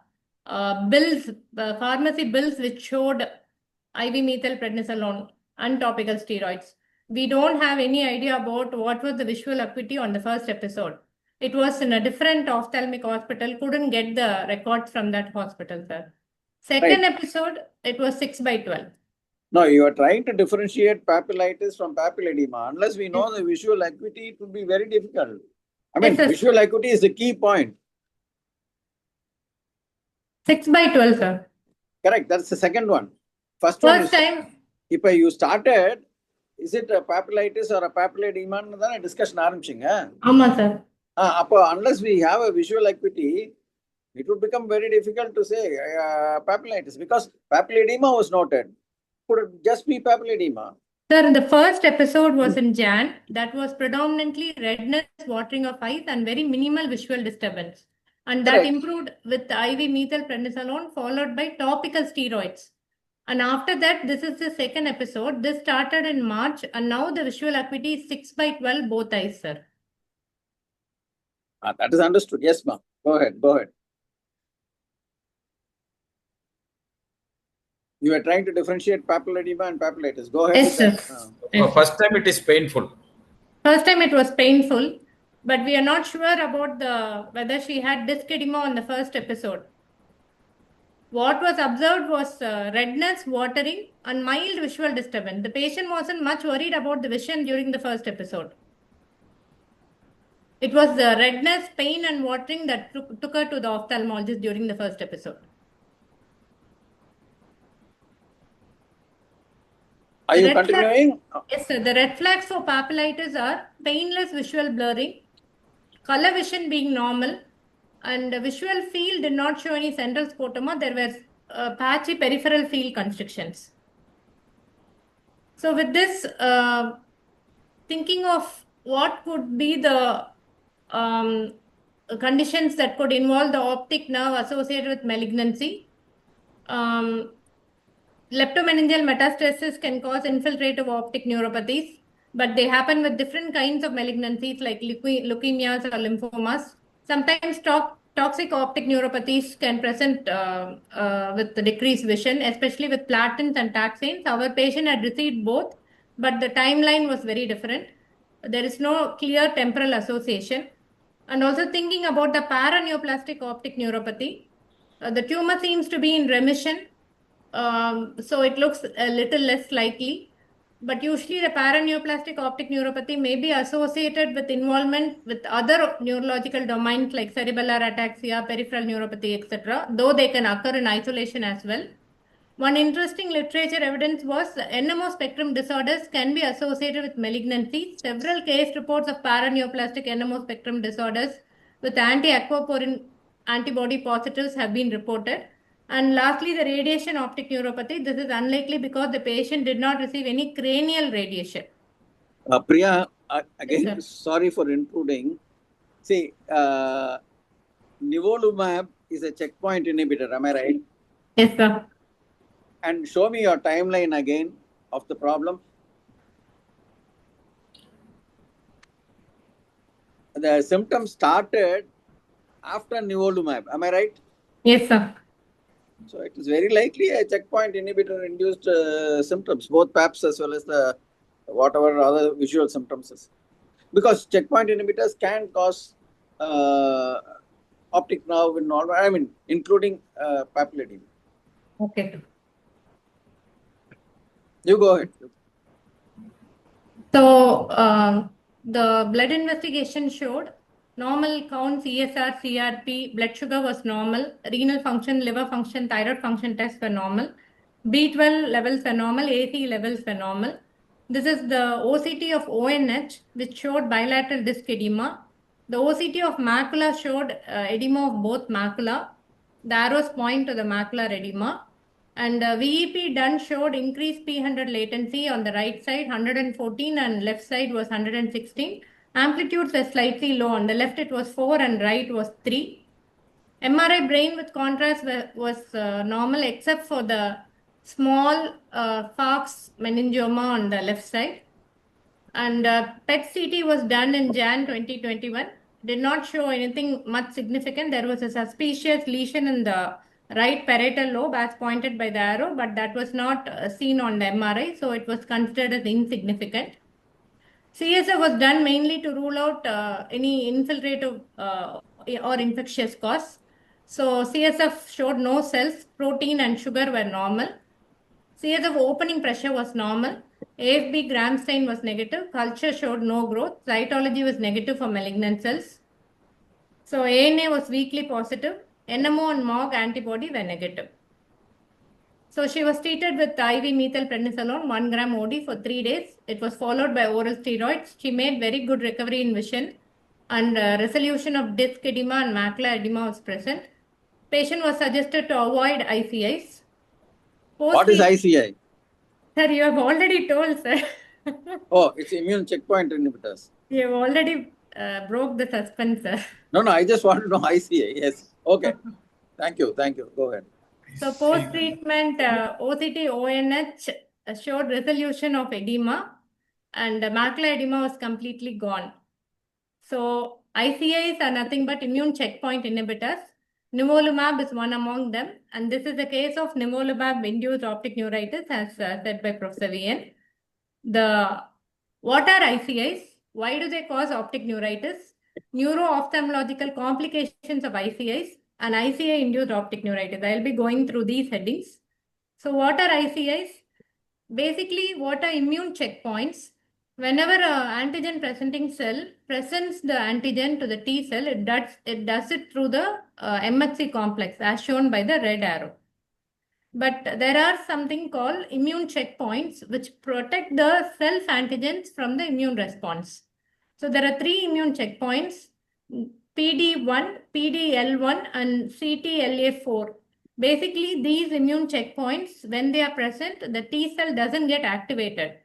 bills, pharmacy bills, which showed IV methylprednisolone and topical steroids. We don't have any idea about what was the visual acuity on the first episode. It was in a different ophthalmic hospital, couldn't get the records from that hospital, sir. Second episode, it was 6/12. No, you are trying to differentiate papillitis from papilledema. Unless we know the visual acuity, it would be very difficult. I mean, Yes, sir. visual acuity is the key point. 6/12, sir. Correct. That's the second one. First one First is, time, if you started, is it a papillitis or a papilledema? Then discussion ஆரம்பிச்சிங்க. sir. Unless we have a visual acuity, it would become very difficult to say papillitis, because papilledema was noted. Could it just be papilledema? Sir, the first episode was in Jan. That was predominantly redness, watering of eyes, and very minimal visual disturbance. And that Correct. improved with IV methylprednisolone, followed by topical steroids. And after that, this is the second episode. This started in March, and now the visual acuity is 6/12, both eyes, sir. That is understood. Yes, ma'am. Go ahead. You are trying to differentiate papilledema and papillitis. Go ahead. Yes, with sir. that. Yes. First time it is painful. First time it was painful, but we are not sure about whether she had disc edema on the first episode. What was observed was redness, watering, and mild visual disturbance. The patient wasn't much worried about the vision during the first episode. It was the redness, pain, and watering that took her to the ophthalmologist during the first episode. Are you continuing? Yes, sir. The red flags for papillitis are painless visual blurring, color vision being normal, and the visual field did not show any central scotoma. There were patchy peripheral field constrictions. So with this, thinking of what could be the conditions that could involve the optic nerve associated with malignancy, leptomeningeal metastasis can cause infiltrative optic neuropathies, but they happen with different kinds of malignancies like leukemias or lymphomas. Sometimes toxic optic neuropathies can present with the decreased vision, especially with platins and taxanes. Our patient had received both, but the timeline was very different. There is no clear temporal association. And also thinking about the paraneoplastic optic neuropathy, the tumor seems to be in remission. So it looks a little less likely, but usually the paraneoplastic optic neuropathy may be associated with involvement with other neurological domains like cerebellar ataxia, peripheral neuropathy, etc., though they can occur in isolation as well. One interesting literature evidence was NMO spectrum disorders can be associated with malignancy. Several case reports of paraneoplastic NMO spectrum disorders with anti-aquaporin antibody positives have been reported. And lastly, the radiation optic neuropathy. This is unlikely because the patient did not receive any cranial radiation. Priya, again, Yes, sir. sorry for intruding. See, nivolumab is a checkpoint inhibitor, am I right? Yes, sir. And show me your timeline again of the problem. The symptoms started after nivolumab, am I right? Yes, sir. So it is very likely a checkpoint inhibitor induced symptoms, both PAPs as well as the whatever other visual symptoms is. Because checkpoint inhibitors can cause optic nerve involvement, I mean, including papilledema. Okay. You go ahead. So the blood investigation showed normal counts, ESR, CRP, blood sugar was normal, renal function, liver function, thyroid function tests were normal, B12 levels were normal, AC levels were normal. This is the OCT of ONH, which showed bilateral disc edema. The OCT of macula showed edema of both macula. The arrows point to the macular edema. And VEP done showed increased P100 latency on the right side, 114, and left side was 116. Amplitudes were slightly low. On the left it was 4 and right was 3. MRI brain with contrast was normal except for the small Fox meningioma on the left side. And PET CT was done in Jan 2021. Did not show anything much significant. There was a suspicious lesion in the right parietal lobe as pointed by the arrow, but that was not seen on the MRI, so it was considered as insignificant. CSF was done mainly to rule out any infiltrative or infectious cause. So CSF showed no cells, protein and sugar were normal. CSF opening pressure was normal. AFB gram stain was negative. Culture showed no growth. Cytology was negative for malignant cells. So ANA was weakly positive. NMO and MOG antibody were negative. So she was treated with IV methylprednisolone 1 gram OD for 3 days. It was followed by oral steroids. She made very good recovery in vision and resolution of disc edema and macular edema was present. Patient was suggested to avoid ICIs. What is ICI? Sir, you have already told, sir. Oh, it's immune checkpoint inhibitors. You have already broke the suspense, sir. No, I just want to know ICI. Yes. Okay. Thank you. Go ahead. So post-treatment OCT ONH showed resolution of edema and macular edema was completely gone. So ICIs are nothing but immune checkpoint inhibitors. Nivolumab is one among them, and this is a case of nivolumab-induced optic neuritis, as said by Professor VN. What are ICIs? Why do they cause optic neuritis? Neuro-ophthalmological complications of ICIs and ICI-induced optic neuritis. I'll be going through these headings. So what are ICIs? Basically, what are immune checkpoints? Whenever an antigen presenting cell presents the antigen to the T cell, it does it through the MHC complex as shown by the red arrow. But there are something called immune checkpoints which protect the self antigens from the immune response. So there are 3 immune checkpoints, PD1, PDL1 and CTLA4. Basically, these immune checkpoints, when they are present, the T cell doesn't get activated.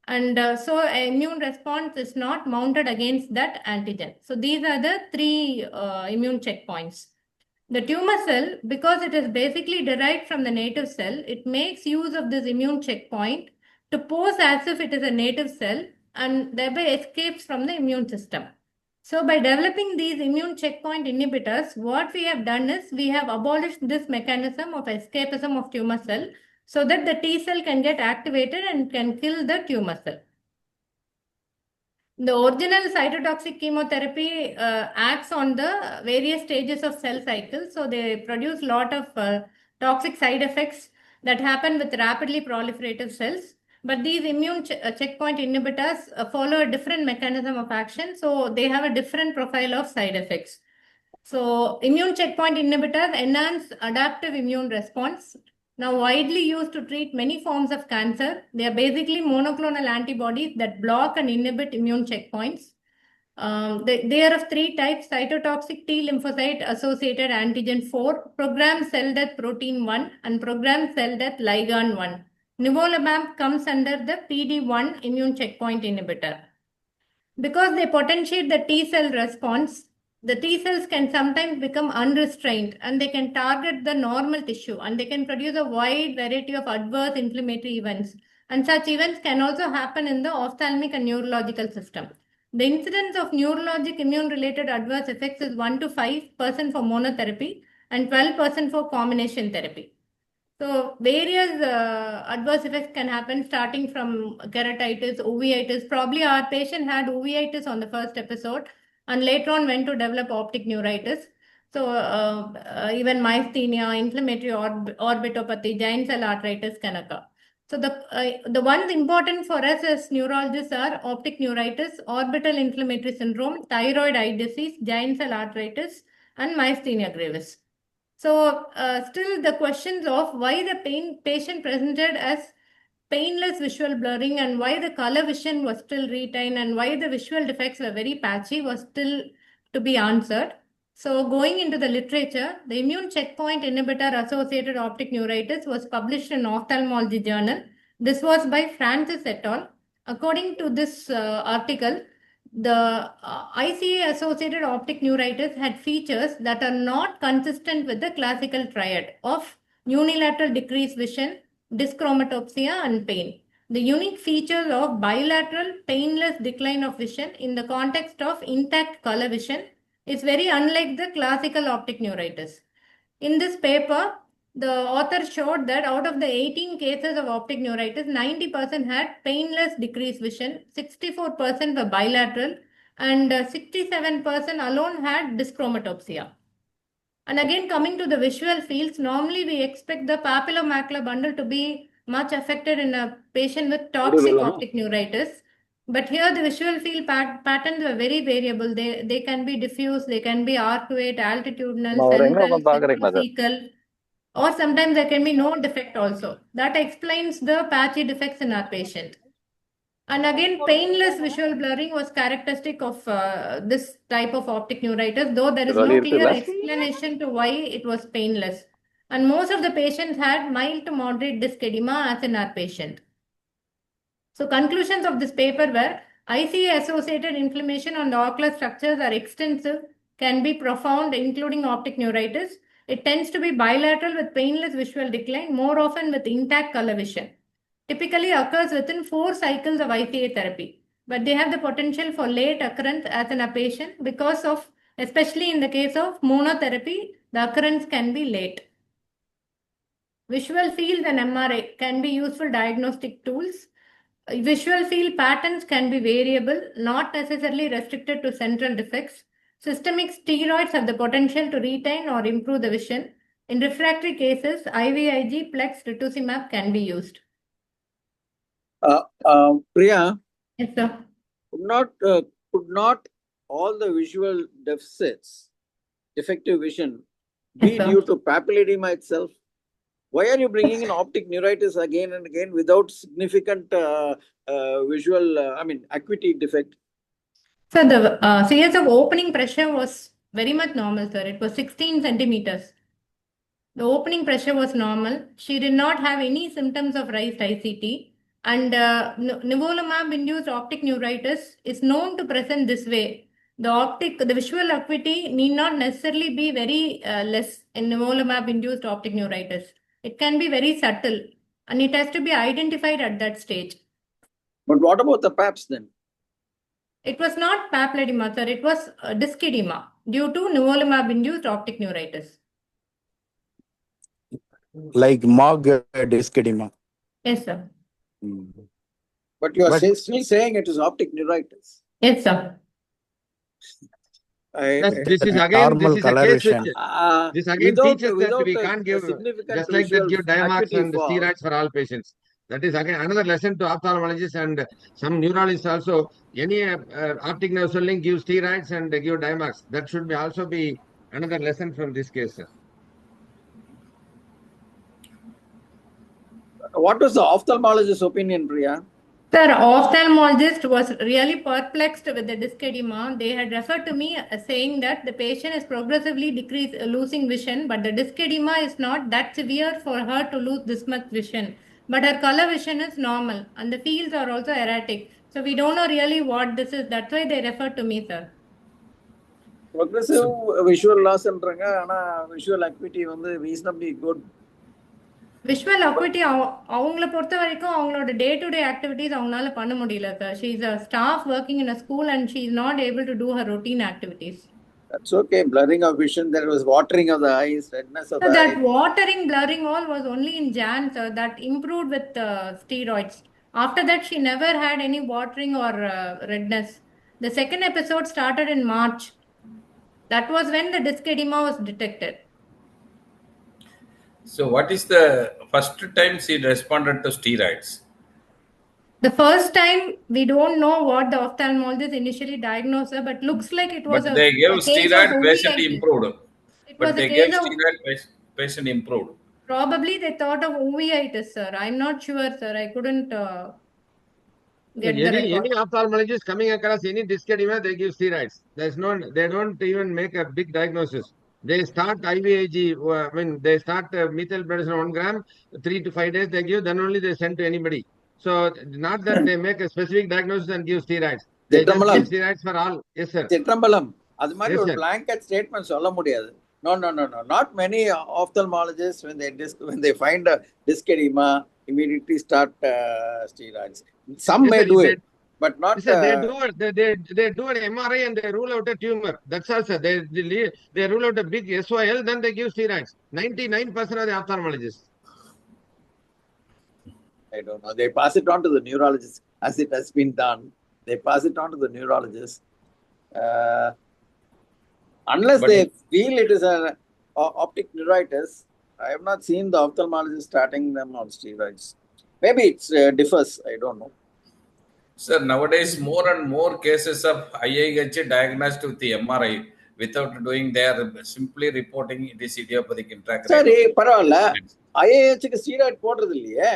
And so an immune response is not mounted against that antigen. So these are the 3 immune checkpoints. The tumor cell, because it is basically derived from the native cell, it makes use of this immune checkpoint to pose as if it is a native cell and thereby escapes from the immune system. So by developing these immune checkpoint inhibitors, what we have done is we have abolished this mechanism of escapism of tumor cell so that the T cell can get activated and can kill the tumor cell. The original cytotoxic chemotherapy acts on the various stages of cell cycle. So they produce a lot of toxic side effects that happen with rapidly proliferative cells. But these immune checkpoint inhibitors follow a different mechanism of action. So they have a different profile of side effects. So immune checkpoint inhibitors enhance adaptive immune response. Now widely used to treat many forms of cancer. They are basically monoclonal antibodies that block and inhibit immune checkpoints. They are of three types: cytotoxic T lymphocyte associated antigen 4, programmed cell death protein 1, and programmed cell death ligand 1. Nivolumab comes under the PD-1 immune checkpoint inhibitor. Because they potentiate the T cell response, the T cells can sometimes become unrestrained and they can target the normal tissue and they can produce a wide variety of adverse inflammatory events. And such events can also happen in the ophthalmic and neurological system. The incidence of neurologic immune-related adverse effects is 1 to 5% for monotherapy and 12% for combination therapy. So various adverse effects can happen starting from keratitis, uveitis. Probably our patient had uveitis on the first episode and later on went to develop optic neuritis. So even myasthenia, inflammatory orbitopathy, giant cell arteritis can occur. So the ones important for us as neurologists are optic neuritis, orbital inflammatory syndrome, thyroid eye disease, giant cell arteritis, and myasthenia gravis. So still the questions of why the patient presented as painless visual blurring and why the color vision was still retained and why the visual defects were very patchy was still to be answered. So going into the literature, the immune checkpoint inhibitor associated optic neuritis was published in Ophthalmology Journal. This was by Francis et al. According to this article, the ICA-associated optic neuritis had features that are not consistent with the classical triad of unilateral decreased vision, dyschromatopsia, and pain. The unique features of bilateral painless decline of vision in the context of intact color vision is very unlike the classical optic neuritis. In this paper, the author showed that out of the 18 cases of optic neuritis, 90% had painless decreased vision, 64% were bilateral, and 67% alone had dyschromatopsia. And again, coming to the visual fields, normally we expect the papillomacular bundle to be much affected in a patient with toxic optic neuritis. But here the visual field patterns are very variable. They can be diffuse, they can be arcuate, altitudinal, central, cecal, or sometimes there can be no defect also. That explains the patchy defects in our patient. And again, painless visual blurring was characteristic of this type of optic neuritis, though there is no clear explanation to why it was painless. And most of the patients had mild to moderate disc edema as in our patient. So conclusions of this paper were ICA-associated inflammation on the ocular structures are extensive, can be profound, including optic neuritis. It tends to be bilateral with painless visual decline, more often with intact color vision. Typically occurs within 4 cycles of ICA therapy, but they have the potential for late occurrence as in a patient because of, especially in the case of monotherapy, the occurrence can be late. Visual fields and MRI can be useful diagnostic tools. Visual field patterns can be variable, not necessarily restricted to central defects. Systemic steroids have the potential to retain or improve the vision. In refractory cases, IVIG, Plex, rituximab can be used. Priya, Yes, sir. could not all the visual deficits, defective vision, be Yes, sir. due to papilledema itself? Why are you bringing in optic neuritis again and again without significant visual, acuity defect? So the CS of opening pressure was very much normal, sir. It was 16 centimeters. The opening pressure was normal. She did not have any symptoms of raised ICT. And nivolumab-induced optic neuritis is known to present this way. The visual acuity need not necessarily be very less in nivolumab-induced optic neuritis. It can be very subtle, and it has to be identified at that stage. But what about the PAPs then? It was not papilledema, sir. It was disc edema due to nivolumab-induced optic neuritis. Like MOG disc edema. Yes, sir. But you are still saying it is optic neuritis. Yes, sir. Yes, this is again Normal this is a color case vision. which this again teaches that we can't give just like that give Diamax and steroids for all patients. That is again another lesson to ophthalmologists and some neurologists also. Any optic nerve swelling give steroids and give Diamax. That should be also be another lesson from this case, sir. What was the ophthalmologist's opinion, Priya? Sir, ophthalmologist was really perplexed with the disc edema. They had referred to me saying that the patient is progressively losing vision, but the disc edema is not that severe for her to lose this much vision. But her color vision is normal and the fields are also erratic. So we don't know really what this is. That's why they referred to me, sir. Progressive visual loss என்றாங்க ஆனா visual acuity வந்து reasonably good. Visual அக்விட்டி அவங்கள பொறுத்த வரைக்கும் அவங்களோட day to day activities அவங்களால பண்ண முடியல sir. She is a staff working in a school and she is not able to do her routine activities. That's okay. Blurring of vision, there was watering of the eyes, redness of So the that eyes. watering, blurring all was only in Jan, sir. That improved with steroids. After that, she never had any watering or redness. The second episode started in March. That was when the disc edema was detected. So what is the first time she responded to steroids? The first time, we don't know what the ophthalmologist initially diagnosed her, but looks like it was But they gave a case steroid, of patient uveitis. improved. It But was a they case gave of steroid, patient improved. probably they thought of uveitis, sir. I'm not sure, sir. I couldn't get the Any record. ophthalmologist coming across any disc edema, they give steroids. They don't even make a big diagnosis. They start IVIG, they start methylprednisolone 1 gram, 3 to 5 days they give, then only they send to anybody. So not that they make a specific diagnosis and give steroids. They just give steroids for all. Yes, sir. சிற்றம்பலம் அது மாதிரி Yes, ஒரு sir. blanket statement சொல்ல முடியாது. No. Not many ophthalmologists when they find a disc edema immediately start steroids. Some Yes, may sir, do they- it, but not. Yes, sir, they do an MRI and they rule out a tumor. That's all, sir. They rule out a big SOL, then they give steroids. 99% of the ophthalmologists. I don't know. They pass it on to the neurologist as it has been done. They pass it on to the neurologist. Unless But they feel it is an optic neuritis, I have not seen the ophthalmologist starting them on steroids. Maybe it differs. I don't know. Sir, nowadays more and more cases of IIH diagnosed with the MRI without doing their simply reporting it is idiopathic intracranial. சரி பரவாயில்ல ஐஏஹெச்க்கு steroid போடுறது இல்லையே.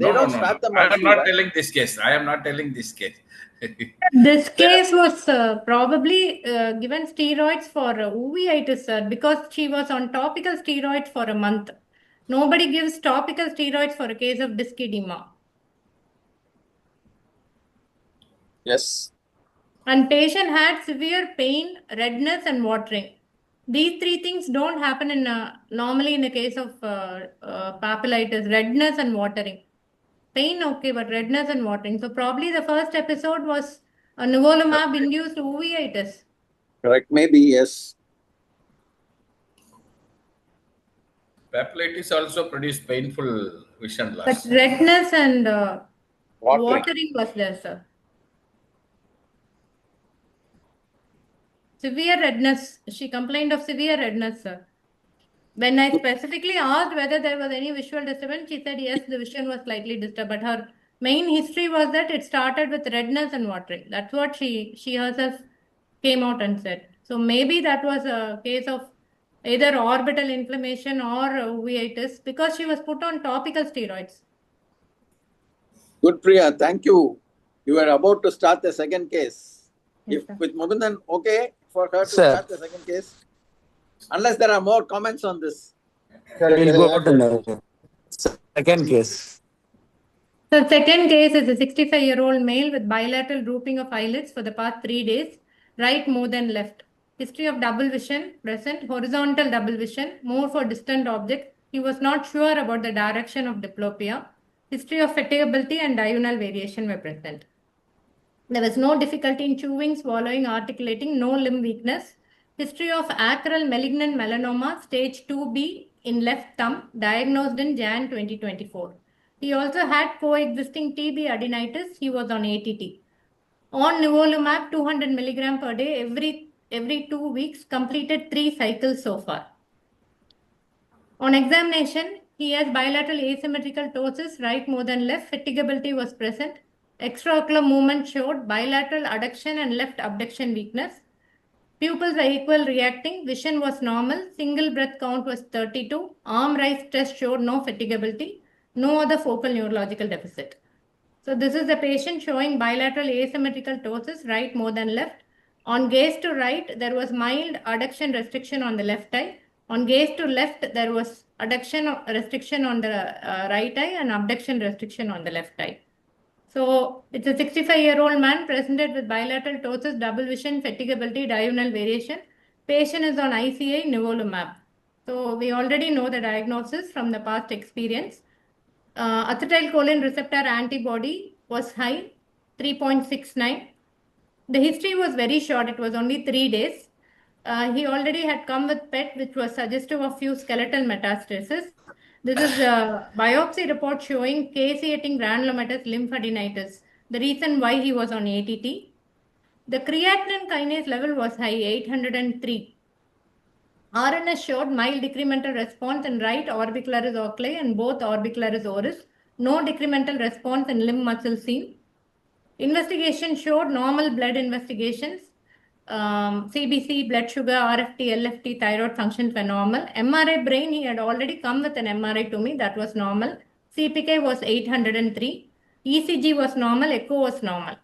They don't start them I on am not steroids. telling this case. I am not telling this case. This case was probably given steroids for uveitis, sir, because she was on topical steroids for a month. Nobody gives topical steroids for a case of disc edema. Yes. And patient had severe pain, redness, and watering. These three things don't happen in normally in the case of papillitis: redness and watering. Pain, okay, but redness and watering. So probably the first episode was a nivolumab-induced uveitis. Correct. Maybe yes. Papillitis also produce painful vision loss. But redness and Watering. watering was there, sir. Severe redness. She complained of severe redness, sir. When I specifically asked whether there was any visual disturbance, she said yes, the vision was slightly disturbed. But her main history was that it started with redness and watering. That's what she herself came out and said. So maybe that was a case of either orbital inflammation or uveitis because she was put on topical steroids. Good, Priya. Thank you. You were about to start the second case. Yes, If sir. with Mukundan, okay for her to Sir. start the second case? Unless there are more comments on this. We'll go to the second case. The second case is a 65-year-old male with bilateral drooping of eyelids for the past 3 days, right more than left. History of double vision present, horizontal double vision, more for distant objects. He was not sure about the direction of diplopia. History of fatigability and diurnal variation were present. There was no difficulty in chewing, swallowing, articulating, no limb weakness. History of acral malignant melanoma, stage 2B in left thumb, diagnosed in Jan 2024. He also had coexisting TB adenitis. He was on ATT. On nivolumab, 200 milligram per day every 2 weeks, completed 3 cycles so far. On examination, he has bilateral asymmetrical ptosis, right more than left. Fatigability was present. Extraocular movement showed bilateral adduction and left abduction weakness. Pupils were equal reacting. Vision was normal. Single breath count was 32. Arm rise test showed no fatigability. No other focal neurological deficit. So this is the patient showing bilateral asymmetrical ptosis, right more than left. On gaze to right, there was mild adduction restriction on the left eye. On gaze to left, there was adduction restriction on the right eye and abduction restriction on the left eye. So it's a 65-year-old man presented with bilateral ptosis, double vision, fatigability, diurnal variation. Patient is on ICI nivolumab. So we already know the diagnosis from the past experience. Acetylcholine receptor antibody was high, 3.69. The history was very short. It was only 3 days. He already had come with PET, which was suggestive of few skeletal metastases. This is a biopsy report showing caseating granulomatous lymphadenitis, the reason why he was on ATT. The creatinine kinase level was high, 803. RNS showed mild decremental response in right orbicularis oculi and both orbicularis oris. No decremental response in limb muscle seen. Investigation showed normal blood investigations. CBC, blood sugar, RFT, LFT, thyroid functions were normal. MRI brain, he had already come with an MRI to me, that was normal. CPK was 803. ECG was normal, echo was normal.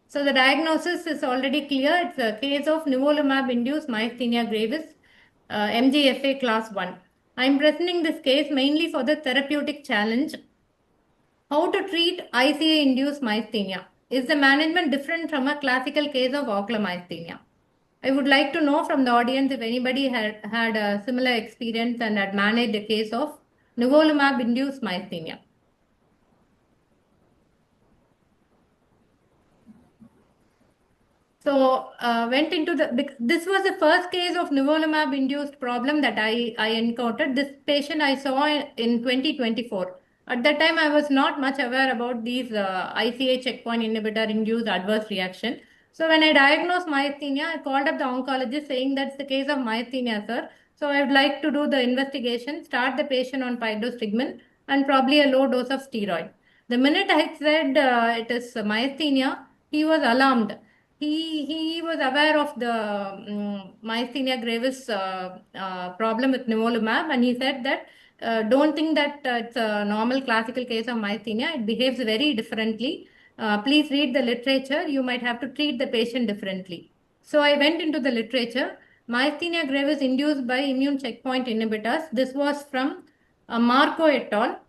So the diagnosis is already clear. It's a case of nivolumab-induced myasthenia gravis, MGFA class 1. I'm presenting this case mainly for the therapeutic challenge. How to treat ICA-induced myasthenia? Is the management different from a classical case of ocular myasthenia? I would like to know from the audience if anybody had a similar experience and had managed a case of nivolumab-induced myasthenia. So this was the first case of nivolumab-induced problem that I encountered. This patient I saw in 2024. At that time, I was not much aware about these ICA checkpoint inhibitor-induced adverse reaction. So when I diagnosed myasthenia, I called up the oncologist saying that's the case of myasthenia, sir. So I would like to do the investigation, start the patient on pydostigmine and probably a low dose of steroid. The minute I said it is myasthenia, he was alarmed. He was aware of the myasthenia gravis problem with nivolumab, and he said that don't think that it's a normal classical case of myasthenia. It behaves very differently. Please read the literature. You might have to treat the patient differently. So I went into the literature. Myasthenia gravis induced by immune checkpoint inhibitors. This was from Marco et al.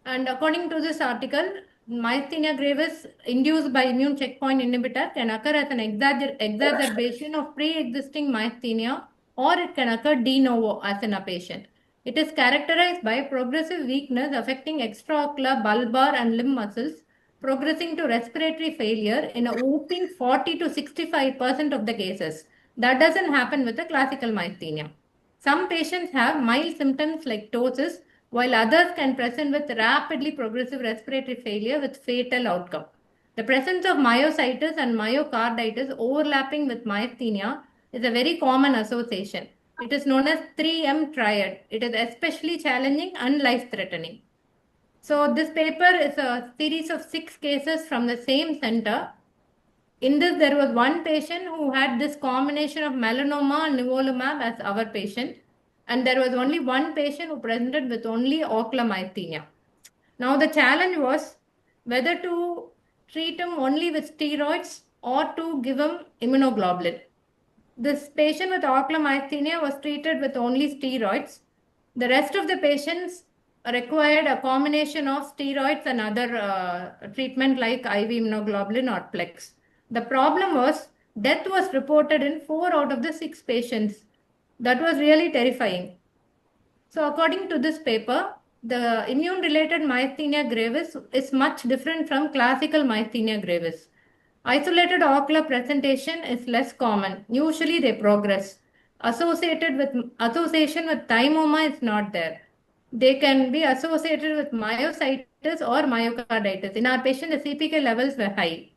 And according to this article, myasthenia gravis induced by immune checkpoint inhibitor can occur as an exacerbation of pre-existing myasthenia, or it can occur de novo as in a patient. It is characterized by progressive weakness affecting extraocular, bulbar and limb muscles, progressing to respiratory failure in a whopping 40 to 65% of the cases. That doesn't happen with the classical myasthenia. Some patients have mild symptoms like ptosis, while others can present with rapidly progressive respiratory failure with fatal outcome. The presence of myositis and myocarditis overlapping with myasthenia is a very common association. It is known as 3M triad. It is especially challenging and life-threatening. So this paper is a series of 6 cases from the same center. In this, there was one patient who had this combination of melanoma and nivolumab as our patient. And there was only one patient who presented with only ocular myasthenia. Now the challenge was whether to treat him only with steroids or to give him immunoglobulin. This patient with ocular myasthenia was treated with only steroids. The rest of the patients required a combination of steroids and other treatment like IV immunoglobulin or Plex. The problem was death was reported in 4 out of the 6 patients. That was really terrifying. So according to this paper, the immune-related myasthenia gravis is much different from classical myasthenia gravis. Isolated ocular presentation is less common. Usually they progress. Association with thymoma is not there. They can be associated with myositis or myocarditis. In our patient, the CPK levels were high.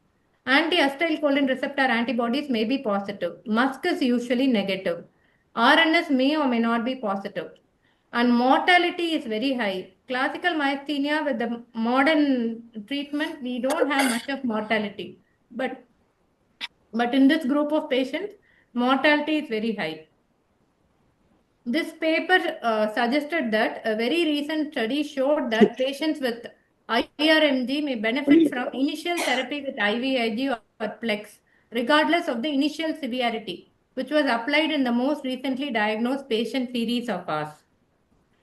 Anti-acetylcholine receptor antibodies may be positive. MuSK is usually negative. RNS may or may not be positive. And mortality is very high. Classical myasthenia with the modern treatment, we don't have much of mortality. But in this group of patients, mortality is very high. This paper suggested that a very recent study showed that patients with IRMG may benefit from initial therapy with IVIG or PLEX, regardless of the initial severity, which was applied in the most recently diagnosed patient series of ours.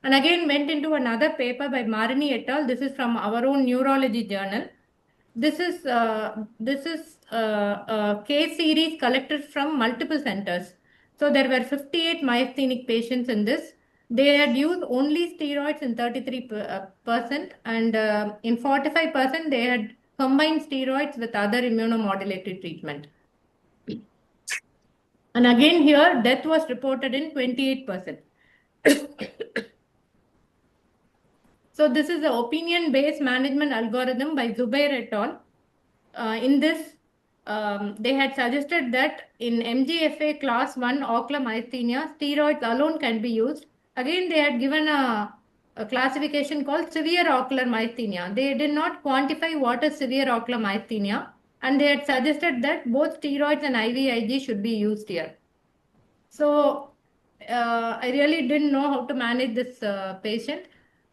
And again went into another paper by Marini et al. This is from our own neurology journal. This is a case series collected from multiple centers. So there were 58 myasthenic patients in this. They had used only steroids in 33%, and in 45% they had combined steroids with other immunomodulatory treatment. And again here, death was reported in 28%. So this is the opinion-based management algorithm by Zubair et al. In this, they had suggested that in MGFA class 1 ocular myasthenia, steroids alone can be used. Again, they had given a classification called severe ocular myasthenia. They did not quantify what is severe ocular myasthenia, and they had suggested that both steroids and IVIG should be used here. So I really didn't know how to manage this patient.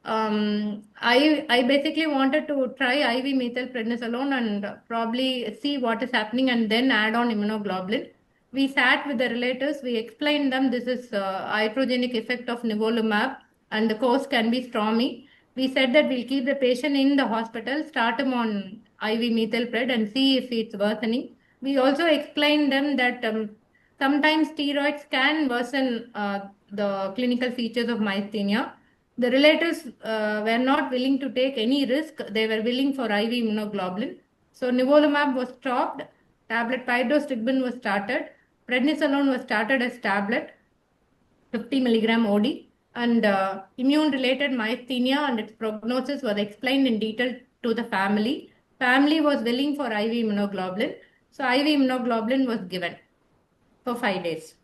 I basically wanted to try IV methylprednisolone and probably see what is happening and then add on immunoglobulin. We sat with the relatives. We explained them this is iatrogenic effect of nivolumab and the course can be stormy. We said that we'll keep the patient in the hospital, start him on IV methylpred and see if it's worsening. We also explained them that sometimes steroids can worsen the clinical features of myasthenia. The relatives were not willing to take any risk. They were willing for IV immunoglobulin. So nivolumab was stopped. Tablet pyridostigmine was started. Prednisolone was started as tablet, 50 milligram OD. And immune-related myasthenia and its prognosis was explained in detail to the family. Family was willing for IV immunoglobulin. So IV immunoglobulin was given for 5 days.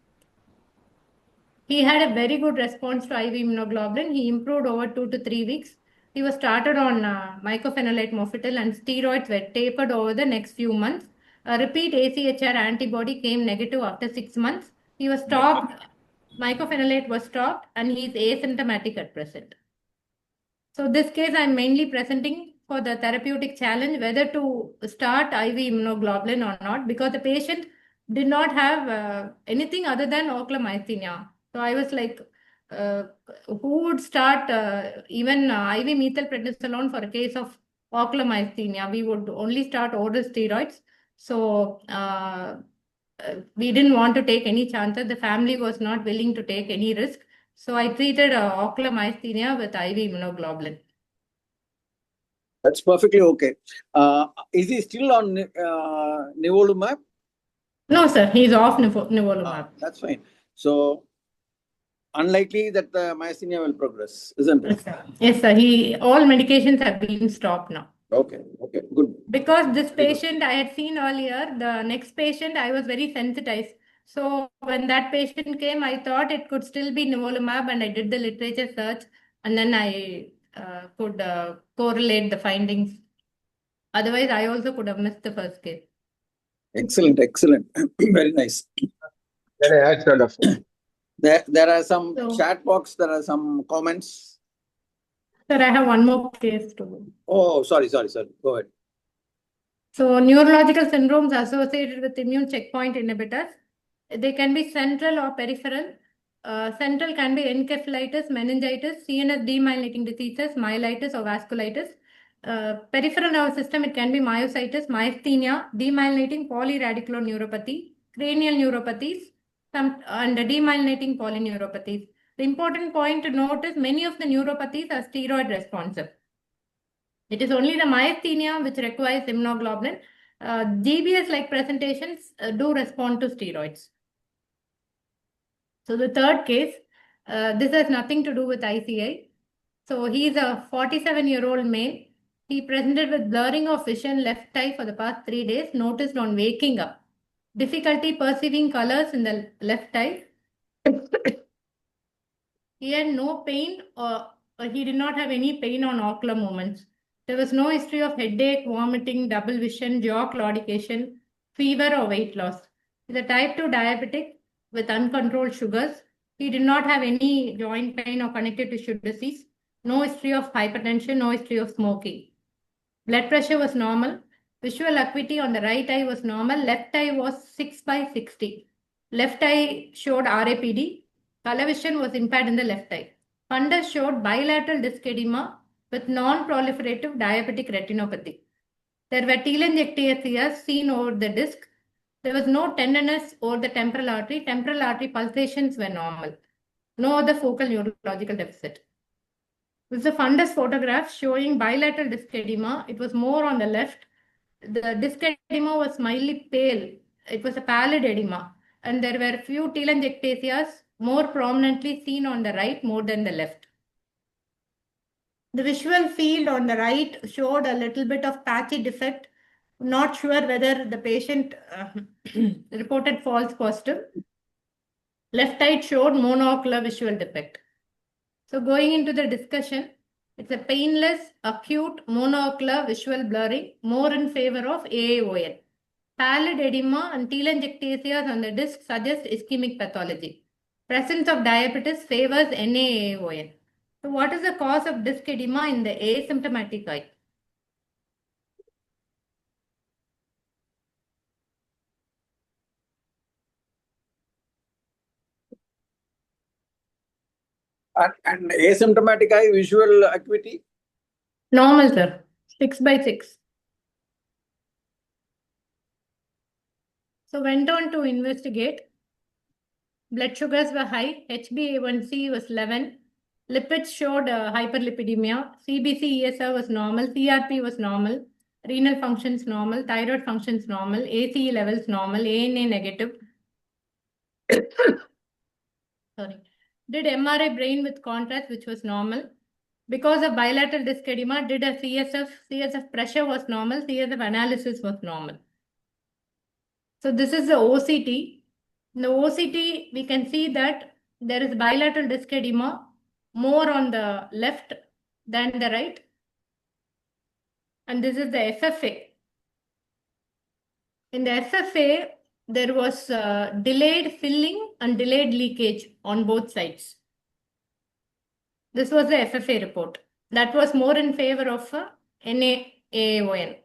He had a very good response to IV immunoglobulin. He improved over 2 to 3 weeks. He was started on mycophenolate mofetil and steroids were tapered over the next few months. A repeat AChR antibody came negative after 6 months. He was stopped. Mycophenolate was stopped and he is asymptomatic at present. So this case I'm mainly presenting for the therapeutic challenge, whether to start IV immunoglobulin or not, because the patient did not have anything other than ocular myasthenia. So I was like, who would start even IV methylprednisolone for a case of ocular myasthenia? We would only start oral steroids. So we didn't want to take any chances. The family was not willing to take any risk. So I treated ocular myasthenia with IV immunoglobulin. That's perfectly okay. Is he still on nivolumab? No, sir. He's off nivolumab. That's fine. So unlikely that the myasthenia will progress, isn't it? Yes, sir. Yes, sir. All medications have been stopped now. Okay, good. Because this patient I had seen earlier, the next patient, I was very sensitized. So when that patient came, I thought it could still be nivolumab, and I did the literature search, and then I could correlate the findings. Otherwise, I also could have missed the first case. Excellent. Very nice. Can I add, Dr. There are some chat box, there are some comments. Sir, I have one more case too. Oh, sorry. Go ahead. So neurological syndromes associated with immune checkpoint inhibitors. They can be central or peripheral. Central can be encephalitis, meningitis, CNS demyelinating diseases, myelitis or vasculitis. Peripheral nervous system, it can be myositis, myasthenia, demyelinating polyradiculoneuropathy, cranial neuropathies, and demyelinating polyneuropathies. The important point to note is many of the neuropathies are steroid responsive. It is only the myasthenia which requires immunoglobulin. GBS-like presentations do respond to steroids. So the third case, this has nothing to do with ICI. So he is a 47-year-old male. He presented with blurring of vision left eye for the past 3 days, noticed on waking up. Difficulty perceiving colors in the left eye. He had no pain or he did not have any pain on ocular movements. There was no history of headache, vomiting, double vision, jaw claudication, fever or weight loss. He is a type 2 diabetic with uncontrolled sugars. He did not have any joint pain or connective tissue disease. No history of hypertension, no history of smoking. Blood pressure was normal. Visual acuity on the right eye was normal. Left eye was 6/60. Left eye showed RAPD. Color vision was impaired in the left eye. Fundus showed bilateral disc edema with non-proliferative diabetic retinopathy. There were telangiectasias seen over the disc. There was no tenderness over the temporal artery. Temporal artery pulsations were normal. No other focal neurological deficit. This is a fundus photograph showing bilateral disc edema. It was more on the left. The disc edema was mildly pale. It was a pallid edema. And there were few telangiectasias more prominently seen on the right more than the left. The visual field on the right showed a little bit of patchy defect. Not sure whether the patient reported false positive. Left eye showed monocular visual defect. So going into the discussion, it's a painless, acute, monocular visual blurring, more in favor of AAON. Pallid edema and telangiectasias on the disc suggest ischemic pathology. Presence of diabetes favors NAAON. So what is the cause of disc edema in the asymptomatic eye? And asymptomatic eye visual acuity? Normal, sir. 6/6. So went on to investigate. Blood sugars were high. HbA1c was 11. Lipids showed hyperlipidemia. CBC ESR was normal. CRP was normal. Renal functions normal. Thyroid functions normal. ACE levels normal. ANA negative. Sorry. Did MRI brain with contrast, which was normal. Because of bilateral disc edema, did a CSF pressure was normal. CSF analysis was normal. So this is the OCT. In the OCT, we can see that there is bilateral disc edema more on the left than the right. And this is the FFA. In the FFA, there was delayed filling and delayed leakage on both sides. This was the FFA report. That was more in favor of NAAON.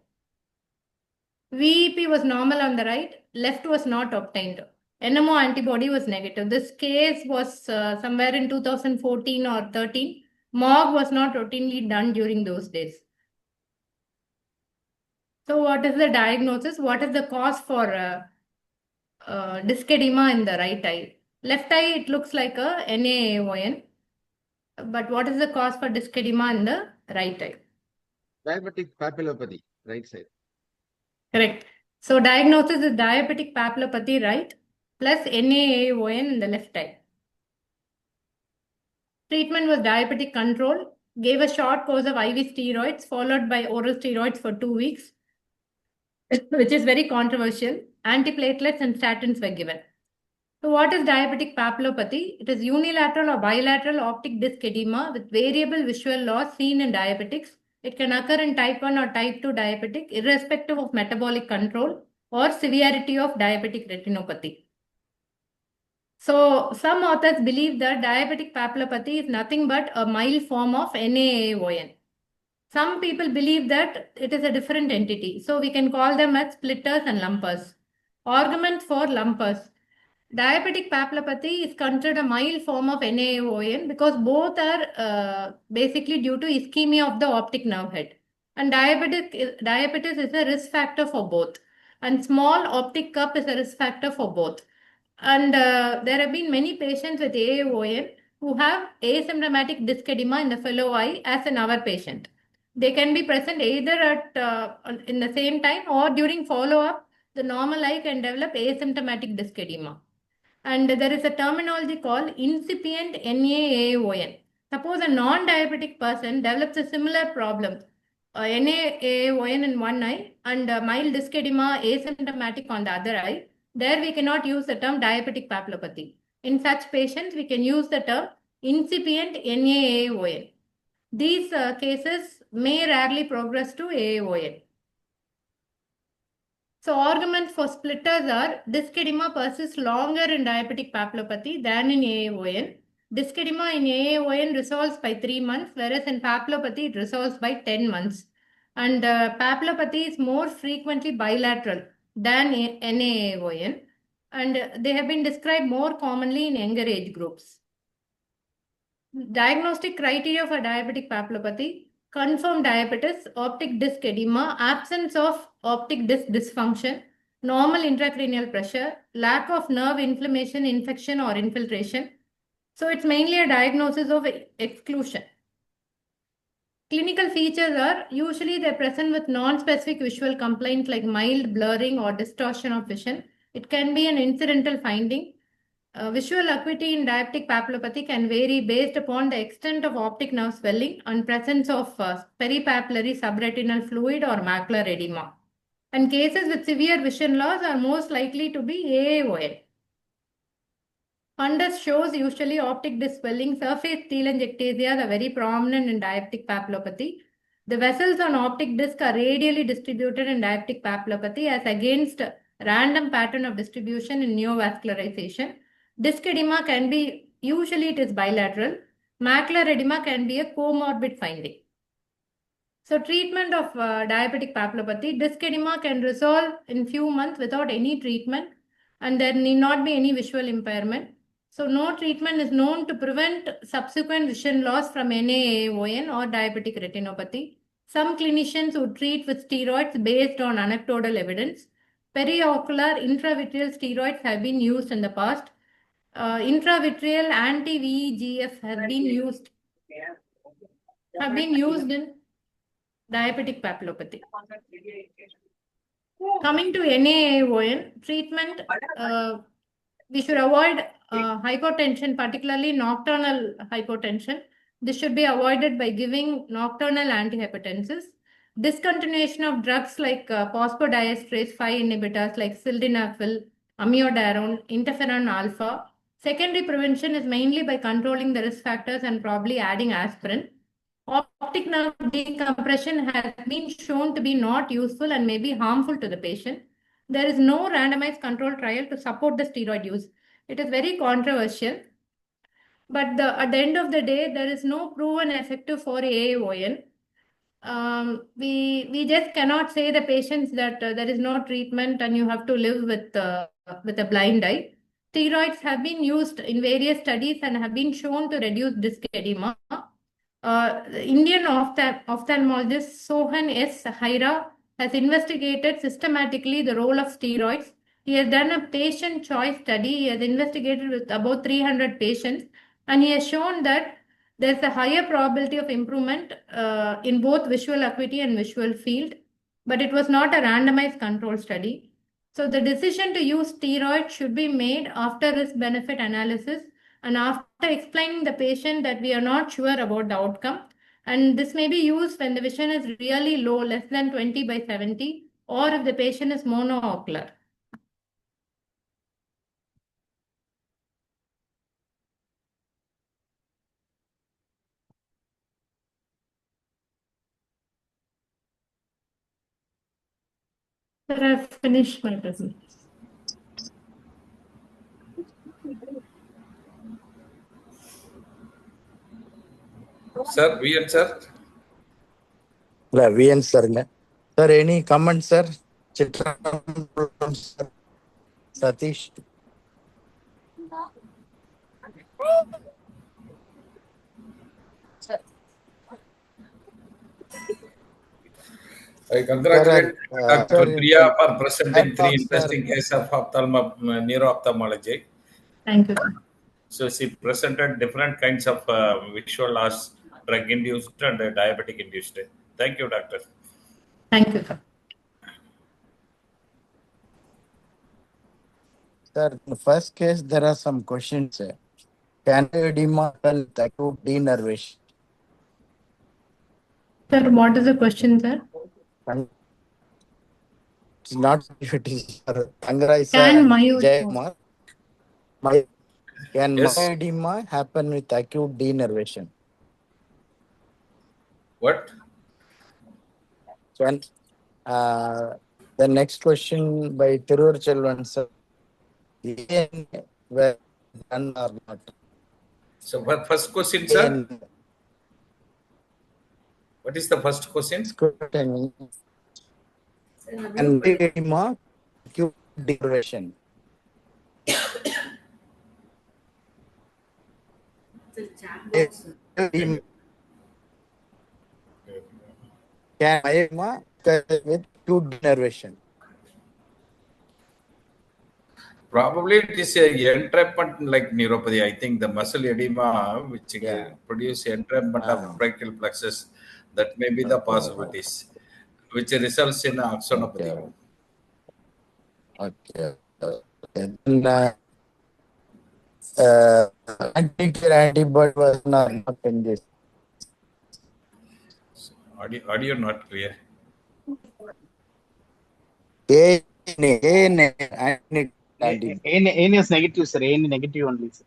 VEP was normal on the right, left was not obtained. NMO antibody was negative. This case was somewhere in 2014 or 13. MOG was not routinely done during those days. So what is the diagnosis? What is the cause for disc edema in the right eye? Left eye, it looks like a NAAON. But what is the cause for disc edema in the right eye? Diabetic papillopathy, right side. Correct. So diagnosis is diabetic papillopathy right plus NAAON in the left eye. Treatment was diabetic control. Gave a short course of IV steroids followed by oral steroids for 2 weeks, which is very controversial. Antiplatelets and statins were given. So what is diabetic papillopathy? It is unilateral or bilateral optic disc edema with variable visual loss seen in diabetics. It can occur in type 1 or type 2 diabetic, irrespective of metabolic control or severity of diabetic retinopathy. So some authors believe that diabetic papillopathy is nothing but a mild form of NAAON. Some people believe that it is a different entity. So we can call them as splitters and lumpers. Argument for lumpers. Diabetic papillopathy is considered a mild form of NAAON because both are basically due to ischemia of the optic nerve head. And diabetes is a risk factor for both. And small optic cup is a risk factor for both. And there have been many patients with AAON who have asymptomatic disc edema in the fellow eye as in our patient. They can be present either at in the same time or during follow-up, the normal eye can develop asymptomatic disc edema. And there is a terminology called incipient NAAON. Suppose a non-diabetic person develops a similar problem, NAAON in one eye and mild disc edema asymptomatic on the other eye. There we cannot use the term diabetic papillopathy. In such patients, we can use the term incipient NAAON. These cases may rarely progress to AAON. So arguments for splitters are disc edema persists longer in diabetic papillopathy than in AAON. Disc edema in AAON resolves by 3 months, whereas in papillopathy it resolves by 10 months. and papillopathy is more frequently bilateral than NaON, and they have been described more commonly in younger age groups. Diagnostic criteria for diabetic papillopathy: confirmed diabetes, optic disc edema, absence of optic disc dysfunction, normal intracranial pressure, lack of nerve inflammation, infection, or infiltration. So it's mainly a diagnosis of exclusion. Clinical features are usually they're present with non-specific visual complaints like mild blurring or distortion of vision. It can be an incidental finding. Visual acuity in diabetic papillopathy can vary based upon the extent of optic nerve swelling and presence of peripapillary subretinal fluid or macular edema. And cases with severe vision loss are most likely to be AAOL. Fundus shows usually optic disc swelling. Surface telangiectasia are very prominent in diabetic papillopathy. The vessels on optic disc are radially distributed in diabetic papillopathy as against random pattern of distribution in neovascularization. Disc edema can be, usually it is bilateral. Macular edema can be a comorbid finding. So treatment of diabetic papillopathy, disc edema can resolve in few months without any treatment, and there need not be any visual impairment. So no treatment is known to prevent subsequent vision loss from NaON or diabetic retinopathy. Some clinicians would treat with steroids based on anecdotal evidence. Periocular intravitreal steroids have been used in the past. Intravitreal anti-VEGF have been used in diabetic papillopathy. Coming to NaON treatment, we should avoid hypotension, particularly nocturnal hypotension. This should be avoided by giving nocturnal antihypertensives. Discontinuation of drugs like phosphodiesterase 5 inhibitors like sildenafil, amiodarone, interferon alpha. Secondary prevention is mainly by controlling the risk factors and probably adding aspirin. Optic nerve decompression has been shown to be not useful and may be harmful to the patient. There is no randomized control trial to support the steroid use. It is very controversial. But at the end of the day, there is no proven effective for AAON. We just cannot say the patients that there is no treatment and you have to live with a blind eye. Steroids have been used in various studies and have been shown to reduce disc edema. The Indian ophthalmologist Sohan S. Haira has investigated systematically the role of steroids. He has done a patient choice study. He has investigated with about 300 patients, and he has shown that there's a higher probability of improvement in both visual acuity and visual field, but it was not a randomized control study. So the decision to use steroids should be made after risk-benefit analysis and after explaining the patient that we are not sure about the outcome. And this may be used when the vision is really low, less than 20/70, or if the patient is monoocular. Sir, I've finished my presentation. Sir, VN sir. Yeah, VN sir. Sir, any comment, sir? Chitram, sir. Satish. I congratulate Dr. Priya for presenting 3 interesting cases of neuro-ophthalmology. Thank you. So she presented different kinds of visual loss, drug-induced and diabetic-induced. Thank you, doctor. Thank you, sir. Sir, in the first case, there are some questions. Can edema with acute denervation? Sir, what is the question, sir? It's not if it is Thangaraj Can Jaykumar. Can Yes. myedema happen with acute denervation? What? Can, the next question by Tirur Chelvan sir. Were done or not? So first question, sir. What is the first question? Scrutiny and edema, acute deterioration. Can edema with acute denervation? Probably it is a entrapment like neuropathy. I think the muscle edema which produce entrapment of brachial plexus, that may be the possibilities, which results in axonopathy. Okay. Then antibody was not in this. Audio not clear. AN is negative, sir. AN negative only, sir.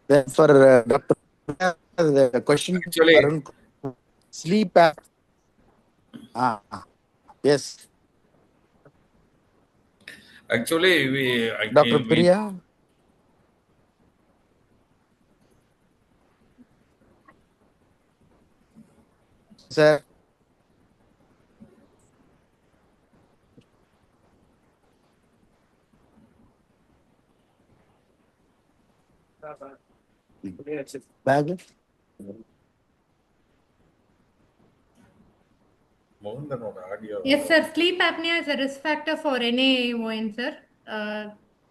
Then for Dr. the question Actually, Arun, sleep app. Yes. Actually, Dr. Priya. Sir. Bag. Yes, sir. Sleep apnea is a risk factor for NAION, sir.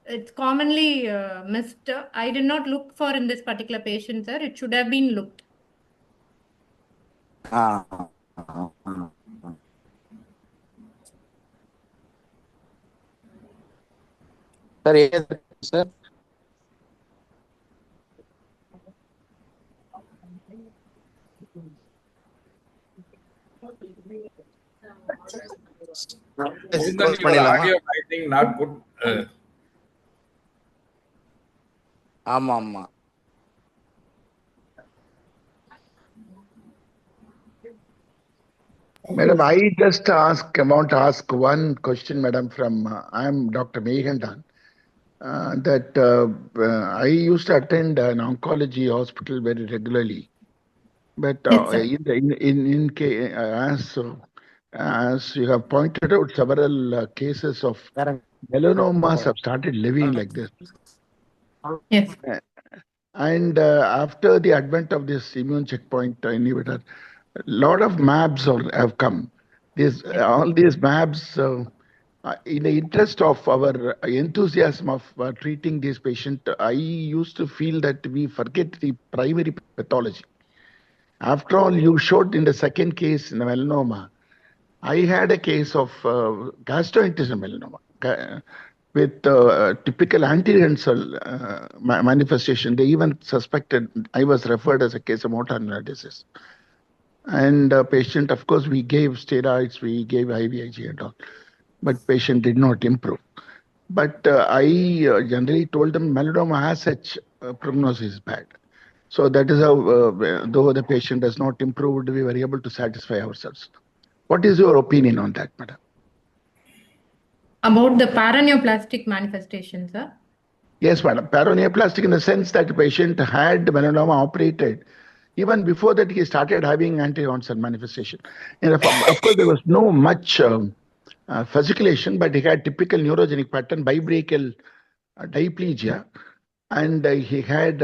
It's commonly missed. I did not look for in this particular patient, sir. It should have been looked. Sir. Audio, I think not good. Ama. Madam, I just want to ask one question, madam, from I am Dr. Mehandan. I used to attend an oncology hospital very regularly, but as you have pointed out, several cases of melanomas have started living like this. Yes. And after the advent of this immune checkpoint inhibitor, a lot of MABs have come. All these MABs, in the interest of our enthusiasm of treating these patients, I used to feel that we forget the primary pathology. After all, you showed in the second case in the melanoma, I had a case of gastrointestinal melanoma with typical anti-renal manifestation. They even suspected I was referred as a case of motor neuron disease. And patient, of course, we gave steroids, we gave IVIG and all, but patient did not improve. But I generally told them melanoma has such prognosis is bad. So that is how, though the patient does not improve, we were able to satisfy ourselves. What is your opinion on that, madam? About the paraneoplastic manifestation, sir? Yes, madam. Paraneoplastic in the sense that the patient had melanoma operated. Even before that, he started having anti-onset manifestation. And of course, there was no much fasciculation, but he had typical neurogenic pattern, bibrachial diplegia, and he had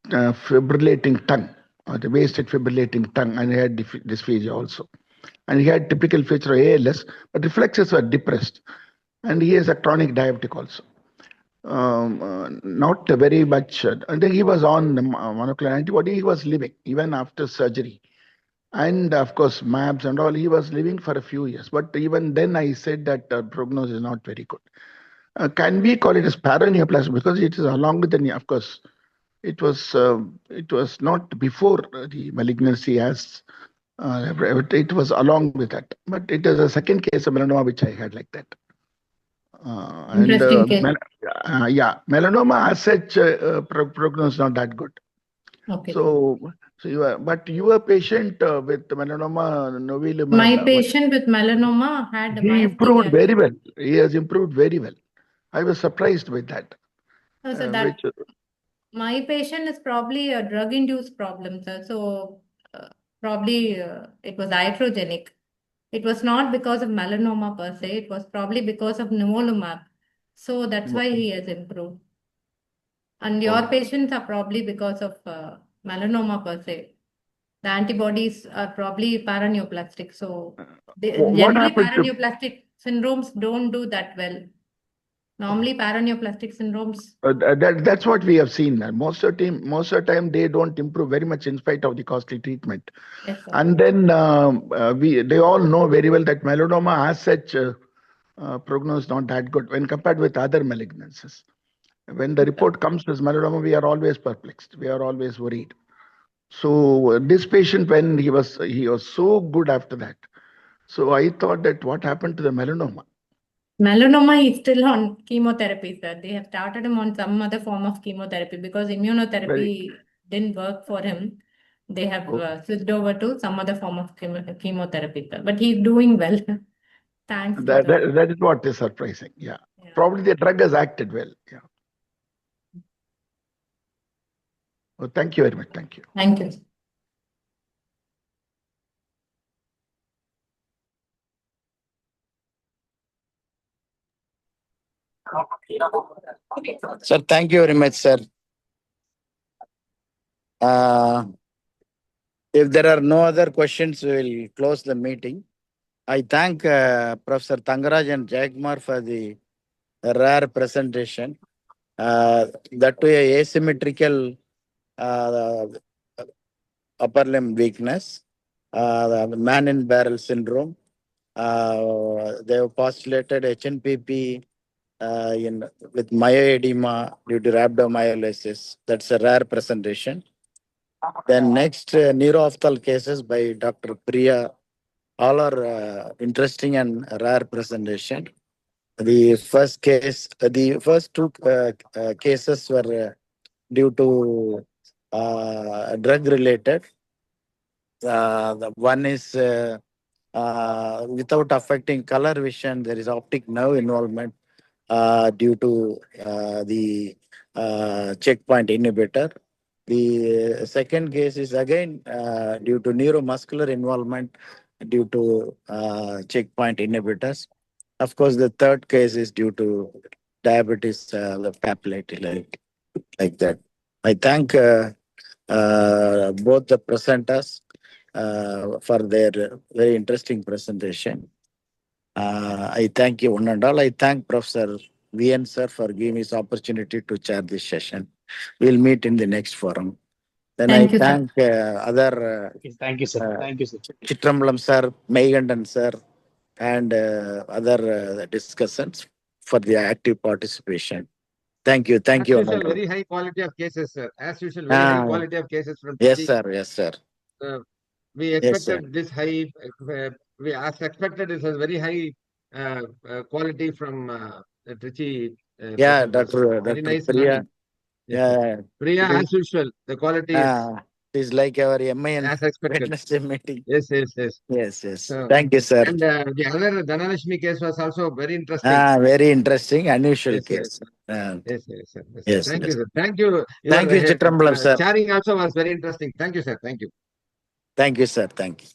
fibrillating tongue, or the wasted fibrillating tongue, and he had dysphagia also. And he had typical feature of ALS, but reflexes were depressed. And he is a chronic diabetic also. Not very much. And then he was on monoclonal antibody. He was living even after surgery. And of course, MABs and all, he was living for a few years. But even then I said that prognosis is not very good. Can we call it as paraneoplasm? Because it is along with the, of course, it was not before the malignancy as it was along with that. But it is a second case of melanoma which I had like that. Interesting case. Melanoma as such, prognosis not that good. Okay. So your patient with melanoma novelum. My patient with melanoma had he improved very well. He has improved very well. I was surprised with that. No, so which my patient is probably a drug-induced problem, sir. So probably it was iatrogenic. It was not because of melanoma per se. It was probably because of nivolumab. So that's why he has improved. And your oh, patients are probably because of melanoma per se. The antibodies are probably paraneoplastic. So what generally happened to paraneoplastic syndromes don't do that well. Normally paraneoplastic syndromes. that's what we have seen. Most of the time they don't improve very much in spite of the costly treatment. Yes, sir. And then they all know very well that melanoma as such prognosis not that good when compared with other malignancies. When the report comes as melanoma, we are always perplexed. We are always worried. So this patient, when he was so good after that. So I thought that what happened to the melanoma? Melanoma is still on chemotherapy, sir. They have started him on some other form of chemotherapy because immunotherapy didn't work for him. They have switched over to some other form of chemotherapy, sir. But he's doing well. Thanks to the. That is what is surprising. Yeah. Yeah. Probably the drug has acted well. Yeah. Well, thank you very much. Thank you. Thank you. Sir, thank you very much, sir. If there are no other questions, we will close the meeting. I thank Professor Thangaraj and Jaykumar for the rare presentation. That to a asymmetrical upper limb weakness, the man in barrel syndrome. They have postulated HNPP with myoedema due to rhabdomyolysis. That's a rare presentation. Then next, neurophthal cases by Dr. Priya. All are interesting and rare presentation. The first case, the first two cases were due to drug related. The one is without affecting color vision, there is optic nerve involvement due to the checkpoint inhibitor. The second case is again due to neuromuscular involvement due to checkpoint inhibitors. Of course, the third case is due to diabetes papillary like that. I thank both the presenters for their very interesting presentation. I thank you one and all. I thank Professor VN sir for giving this opportunity to chair this session. We'll meet in the next forum. Then Thank you, sir. thank other Thank you, sir. Thank you, sir. Chitrambalam sir, Meigandan sir, and other discussants for the active participation. Thank you. Thank As you. usual, very high quality of cases, sir. As usual, very high quality of cases from Yes, Trichy. sir. Yes, sir. We expected this high, we as expected, it has very high quality from Trichy. Yeah, Very Dr. nice Priya. learning. Yes, sir. Yeah. Priya, as usual, the quality is like our MIN as expected. Wednesday meeting. Yes, yes, yes. Yes, yes. So, thank you, sir. and the other Dhanalakshmi case was also very interesting. Very interesting, unusual Yes, case. yes, yes, sir. Yes, Thank yes. you, sir. Thank you. Thank you, Chitrambalam, sir. Sharing also was very interesting. Thank you, sir. Thank you. Thank you, sir. Thank you.